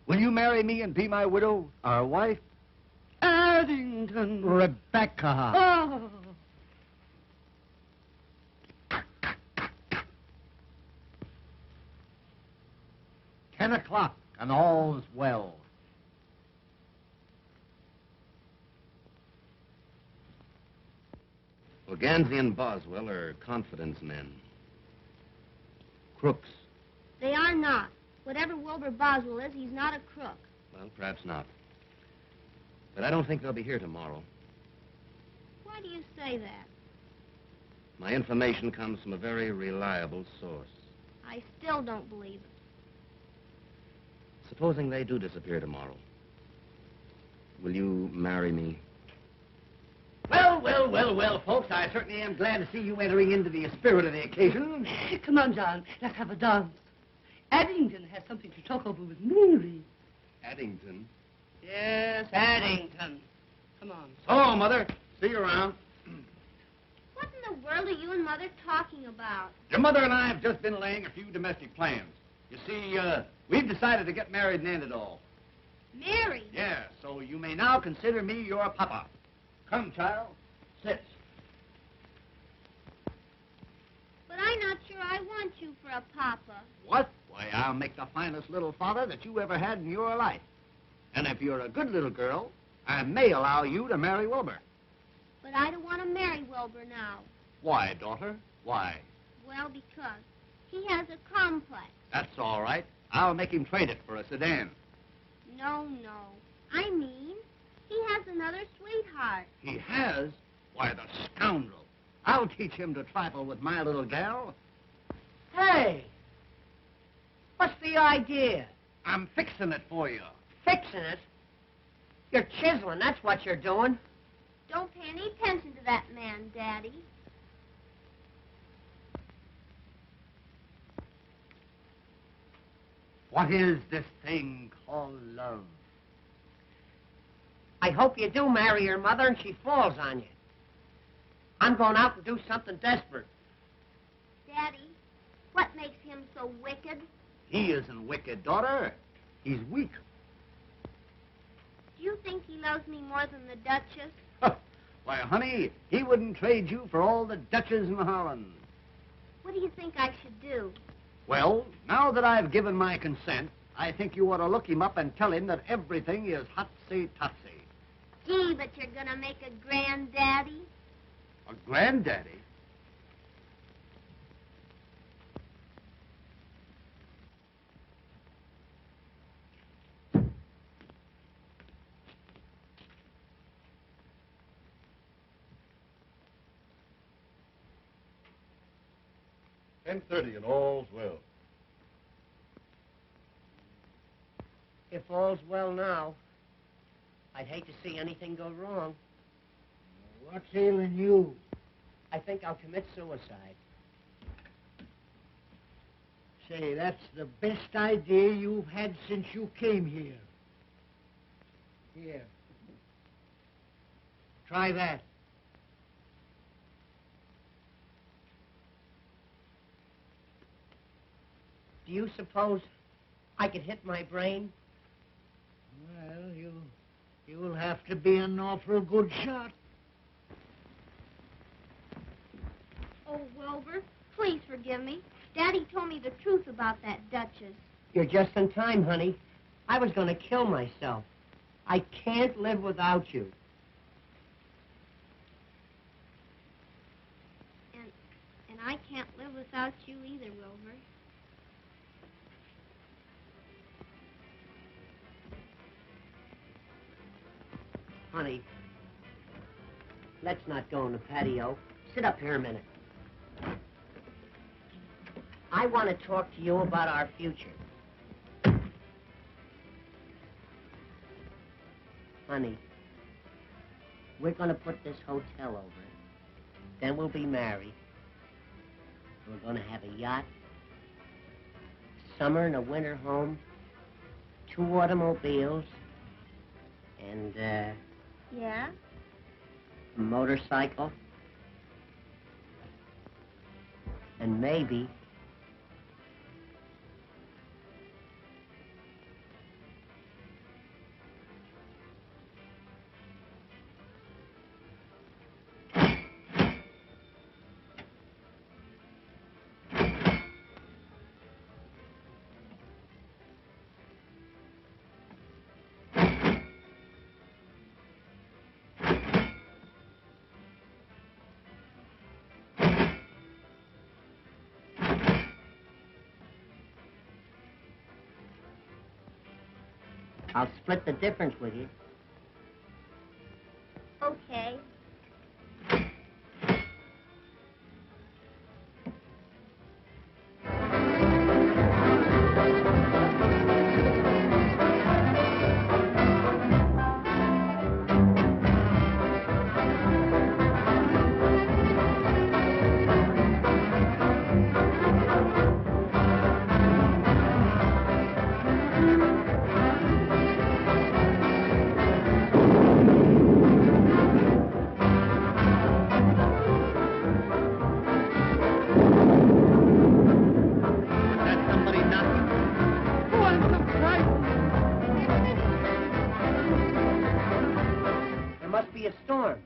Will you marry me and be my widow, our wife? Addington. Rebecca. Oh. 10 o'clock, and all's well. Well, Gansey and Boswell are confidence men. Crooks. They are not. Whatever Wilbur Boswell is, he's not a crook. Well, perhaps not. But I don't think they'll be here tomorrow. Why do you say that? My information comes from a very reliable source. I still don't believe it. Supposing they do disappear tomorrow, will you marry me? Well, folks, I certainly am glad to see you entering into the spirit of the occasion. Come on, John. Let's have a dance. Addington has something to talk over with Mary. Addington? Yes, Addington. Come on. So, Mother, see you around. What in the world are you and Mother talking about? Your mother and I have just been laying a few domestic plans. You see, we've decided to get married and end it all. Mary? Yeah, so you may now consider me your papa. Come, child. Sit. But I'm not sure I want you for a papa. What? Why, I'll make the finest little father that you ever had in your life. And if you're a good little girl, I may allow you to marry Wilbur. But I don't want to marry Wilbur now. Why, daughter? Why? Well, because he has a complex. That's all right. I'll make him trade it for a sedan. No. I mean, he has another sweetheart. He has? Why, the scoundrel. I'll teach him to trifle with my little gal. Hey! What's the idea? I'm fixing it for you. Fixing it? You're chiseling, that's what you're doing. Don't pay any attention to that man, Daddy. What is this thing called love? I hope you do marry your mother and she falls on you. I'm going out and do something desperate. Daddy, what makes him so wicked? He isn't wicked, daughter. He's weak. Do you think he loves me more than the Duchess? Why, honey, he wouldn't trade you for all the Dutches in Holland. What do you think I should do? Well, now that I've given my consent, I think you ought to look him up and tell him that everything is hotsy-totsy. Gee, but you're gonna make a granddaddy? A granddaddy? $10:30 and all's well. If all's well now, I'd hate to see anything go wrong. What's ailing you? I think I'll commit suicide. Say, that's the best idea you've had since you came here. Here. Try that. Do you suppose I could hit my brain? Well, you'll have to be an awful good shot. Oh, Wilbur, please forgive me. Daddy told me the truth about that Duchess. You're just in time, honey. I was going to kill myself. I can't live without you. And I can't live without you either, Wilbur. Honey, let's not go in the patio. Sit up here a minute. I want to talk to you about our future. Honey, we're going to put this hotel over. Then we'll be married. We're going to have a yacht, summer and a winter home, 2 automobiles, and, Yeah? a motorcycle, and maybe I'll split the difference with you. Okay. Be a storm.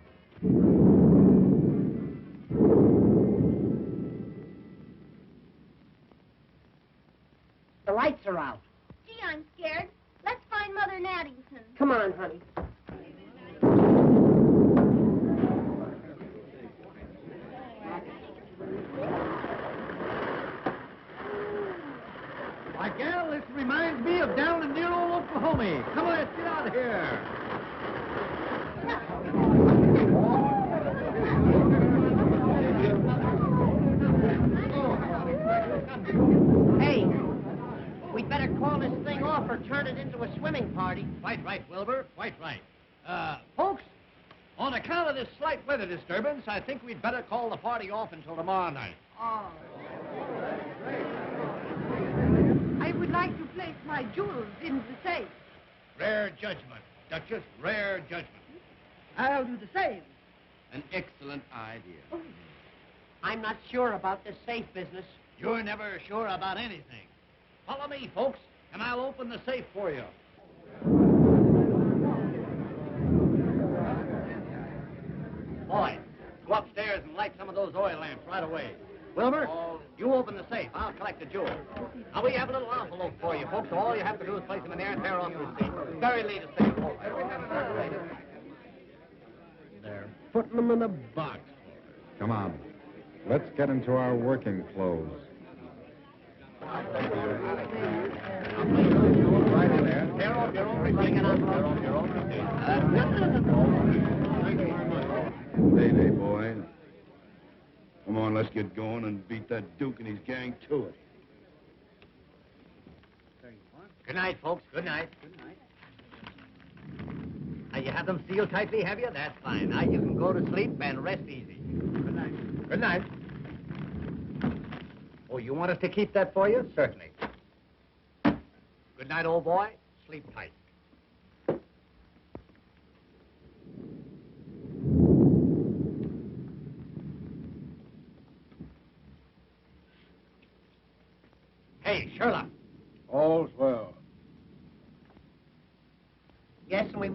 The lights are out. Gee, I'm scared. Let's find Mother Naddington. Come on, honey. Why, gal, this reminds me of down in dear old Oklahoma. Come on, let's get out of here. Hey, we'd better call this thing off or turn it into a swimming party. Quite right, Wilbur, quite right. Folks, on account of this slight weather disturbance, I think we'd better call the party off until tomorrow night. Oh. I would like to place my jewels in the safe. Rare judgment, Duchess, rare judgment. I'll do the same. An excellent idea. Oh. I'm not sure about this safe business. You're never sure about anything. Follow me, folks, and I'll open the safe for you. Boy, go upstairs and light some of those oil lamps right away. Wilbur, you open the safe. I'll collect the jewels. Now, we have a little envelope for you, folks, so all you have to do is place them in there and tear off the receipt. Very latest thing. They're putting them in a box. Come on. Let's get into our working clothes. Right in there. Tear off your own receipt. Tear off your own receipt. Thank you very much. Day, boy. Come on, let's get going and beat that Duke and his gang to it. Good night, folks. Good night. Good night. Now, you have them sealed tightly, have you? That's fine. Now, you can go to sleep and rest easy. Good night. Good night. Oh, you want us to keep that for you? Certainly. Good night, old boy. Sleep tight. Hey, Sherlock.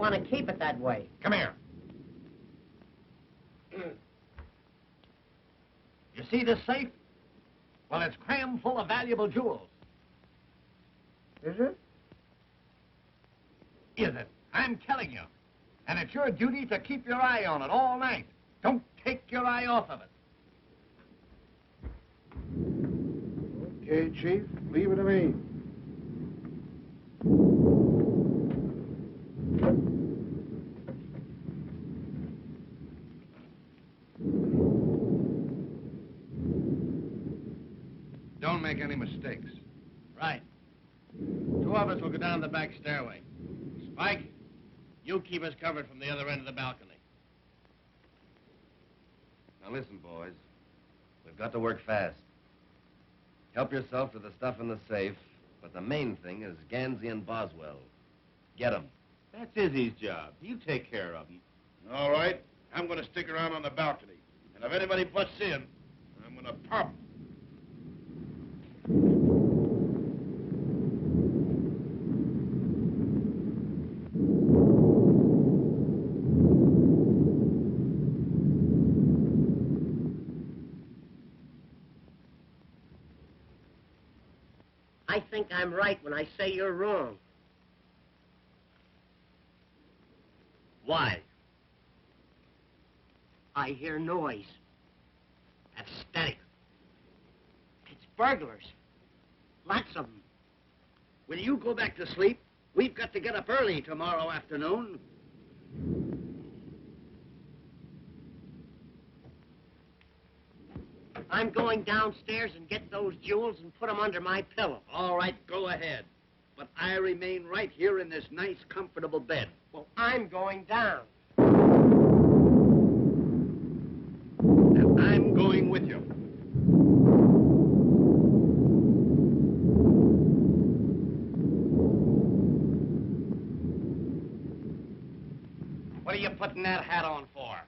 want to keep it that way. Come here. You see this safe? Well, it's crammed full of valuable jewels. Is it? Is it? I'm telling you. And it's your duty to keep your eye on it all night. Don't take your eye off of it. Okay, Chief. Leave it to me. Don't make any mistakes. Right. Two of us will go down the back stairway. Spike, you keep us covered from the other end of the balcony. Now listen, boys. We've got to work fast. Help yourself to the stuff in the safe, but the main thing is Gansey and Boswell. Get them. That's Izzy's job. You take care of him. All right. I'm going to stick around on the balcony. And if anybody butts in, I'm going to pop 'em. I think I'm right when I say you're wrong. Why? I hear noise. That's static. It's burglars. Lots of them. Will you go back to sleep? We've got to get up early tomorrow afternoon. I'm going downstairs and get those jewels and put them under my pillow. All right, go ahead. But I remain right here in this nice, comfortable bed. Well, I'm going down. And I'm going with you. What are you putting that hat on for?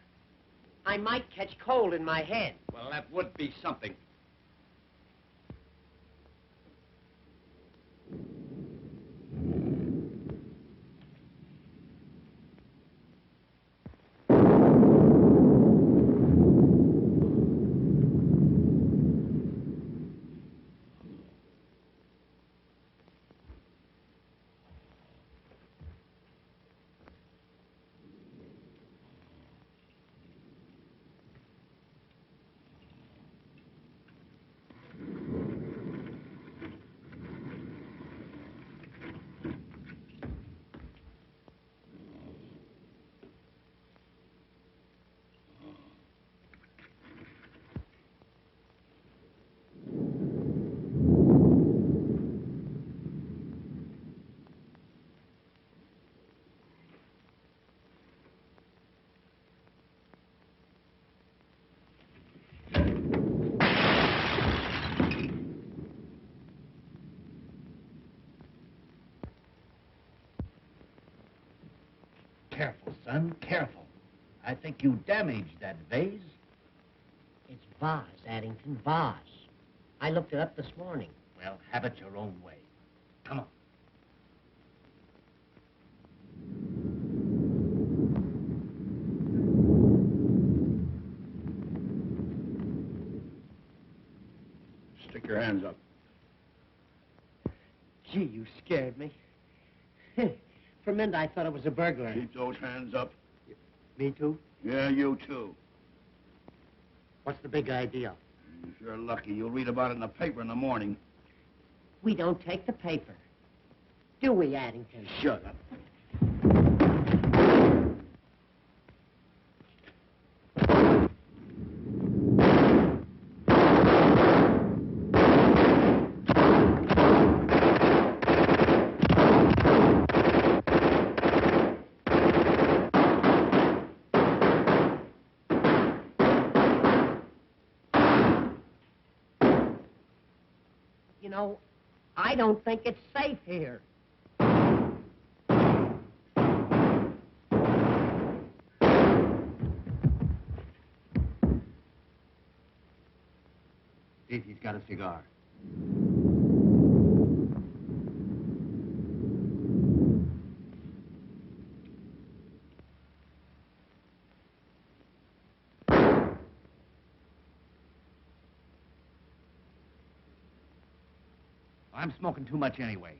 I might catch cold in my head. Well, that would be something. Careful, son, careful. I think you damaged that vase. It's vase, Addington, vase. I looked it up this morning. Well, have it your own way. Come on. Stick your hands up. Gee, you scared me. For a minute, I thought it was a burglar. Keep those hands up. Me too? Yeah, you too. What's the big idea? If you're lucky, you'll read about it in the paper in the morning. We don't take the paper. Do we, Addington? Shut up. You know, I don't think it's safe here. See if he's got a cigar. I'm smoking too much anyway.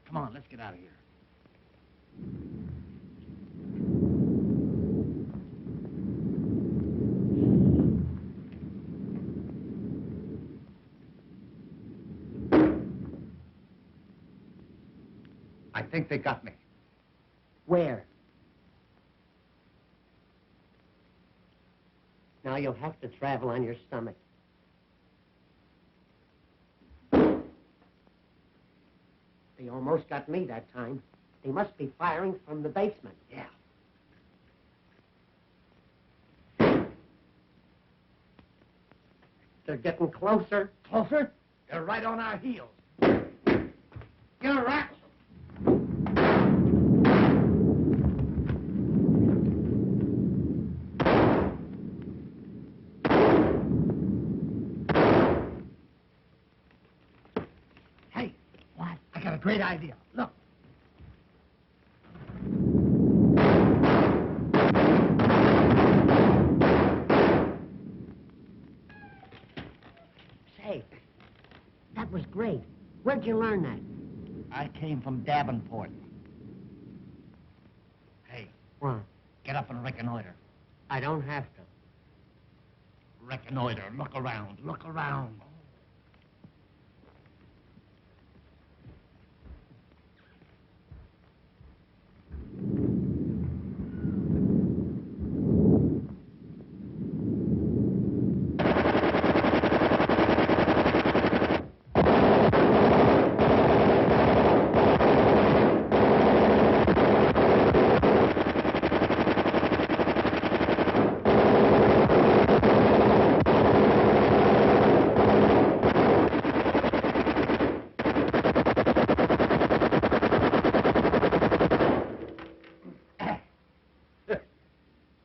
Come on, let's get out of here. I think they got me. Where? Now you'll have to travel on your stomach. They almost got me that time. They must be firing from the basement. Yeah. They're getting closer. Closer? They're right on our heels. Get a rat. Hey, what? I got a great idea. Look. Say, that was great. Where'd you learn that? I came from Davenport. Hey, What? get up and reconnoiter. I don't have to. Reconnoiter. Look around. Look around.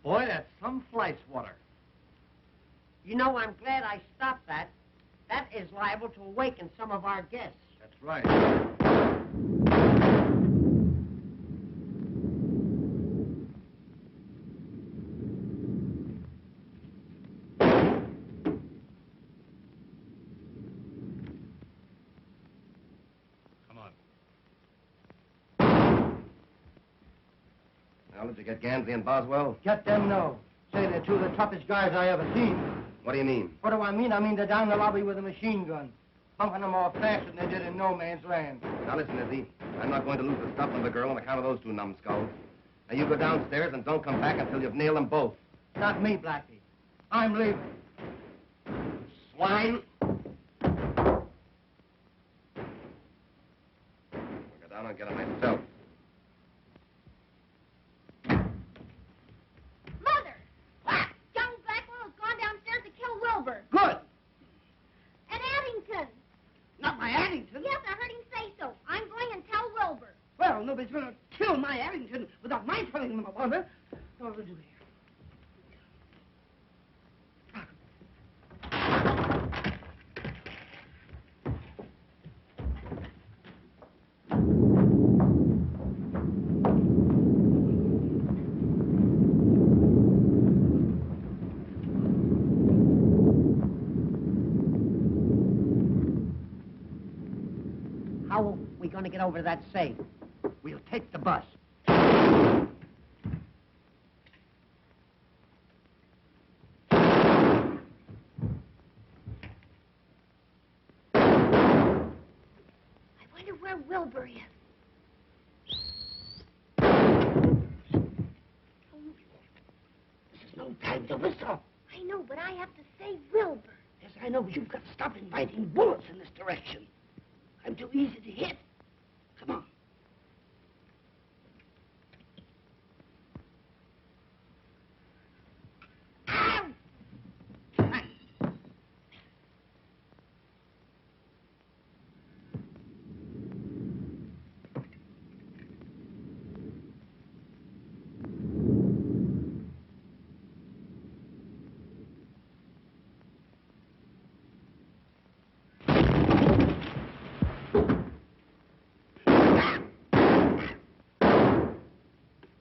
Boy, that's some flight swatter. You know, I'm glad I stopped that. That is liable to awaken some of our guests. That's right. Come on. Now, did you get Gansey and Boswell? Get them, no. Say, they're two of the toughest guys I ever seen. What do you mean? What do I mean? I mean they're down the lobby with a machine gun. Pumping them off faster than they did in no man's land. Now, listen, Izzy. I'm not going to lose the stuff and the girl on account of those two numbskulls. Now, you go downstairs and don't come back until you've nailed them both. Not me, Blackie. I'm leaving. Swine! We'll go down and get them myself. Mother! Young Blackwell has gone downstairs to kill Wilbur. Good. And Addington. Not my Addington. Yes, I heard him say so. I'm going and tell Wilbur. Well, nobody's going to kill my Addington without my telling them about it. What will do here? How are we going to get over to that safe? We'll take the bus. I wonder where Wilbur is. This is no time to whistle. I know, but I have to save Wilbur. Yes, I know, but you've got to stop inviting bullets in this direction. I'm too easy to hit. Come on. Ow!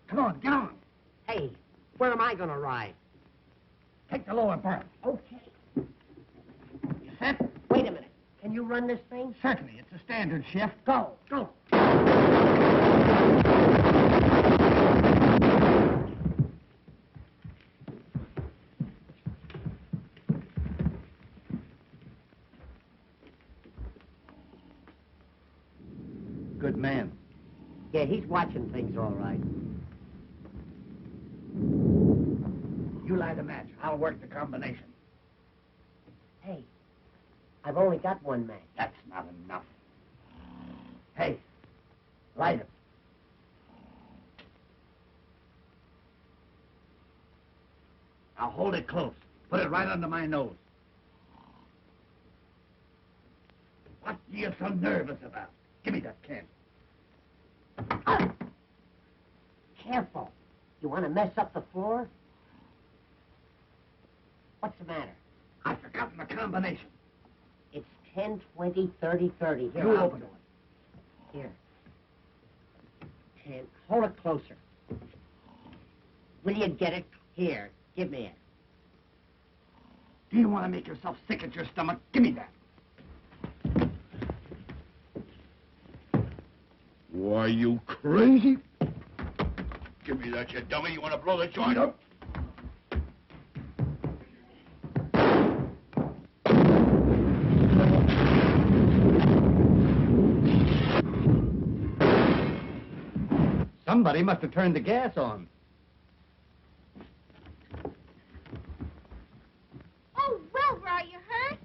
Come on, get on. Hey, where am I going to ride? Take the lower berth. Okay. You set? Wait a minute. Can you run this thing? Certainly. It's a standard, Chef. Go. Go. Good man. Yeah, he's watching things all right. You light a match. I'll work the combination. Hey, I've only got one match. That's not enough. Hey, light it. Now hold it close. Put it right under my nose. What are you so nervous about? Give me that can. Careful. You want to mess up the floor? What's the matter? I've forgotten the combination. It's 10, 20, 30, 30. Here, You I'll open do it. Here. 10. Hold it closer. Will you get it? Here. Give me it. Do you want to make yourself sick at your stomach? Give me that. Why, you crazy? Give me that, you dummy. You want to blow the joint up? Somebody must have turned the gas on. Oh, Wilbur, are you hurt?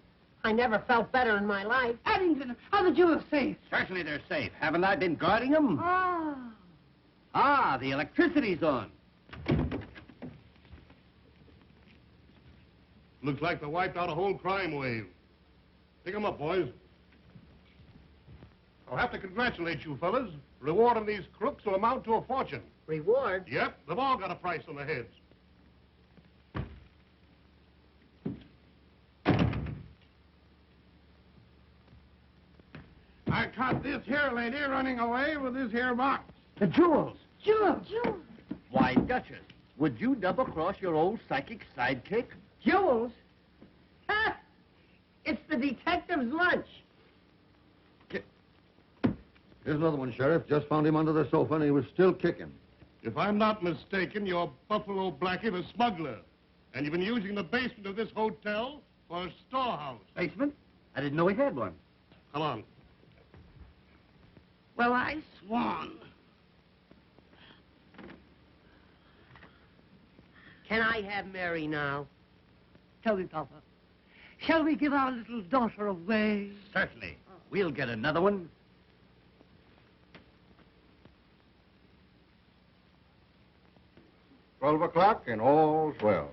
I never felt better in my life. Addington, how did you have safe? Certainly they're safe. Haven't I been guarding them? Ah. Ah, the electricity's on. Looks like they wiped out a whole crime wave. Pick 'em up, boys. I'll have to congratulate you fellas. Reward on these crooks will amount to a fortune. Reward? Yep, they've all got a price on their heads. I caught this here lady running away with this here box. The jewels. Jewels. Why, Duchess, would you double-cross your old psychic sidekick? Jewels? Ha! It's the detective's lunch. Here's another one, Sheriff. Just found him under the sofa, and he was still kicking. If I'm not mistaken, you're Buffalo Blackie, the smuggler. And you've been using the basement of this hotel for a storehouse. Basement? I didn't know he had one. Come on. Well, I swan. Can I have Mary now? Tell me, Papa. Shall we give our little daughter away? Certainly. We'll get another one. $12 o'clock, and all's well.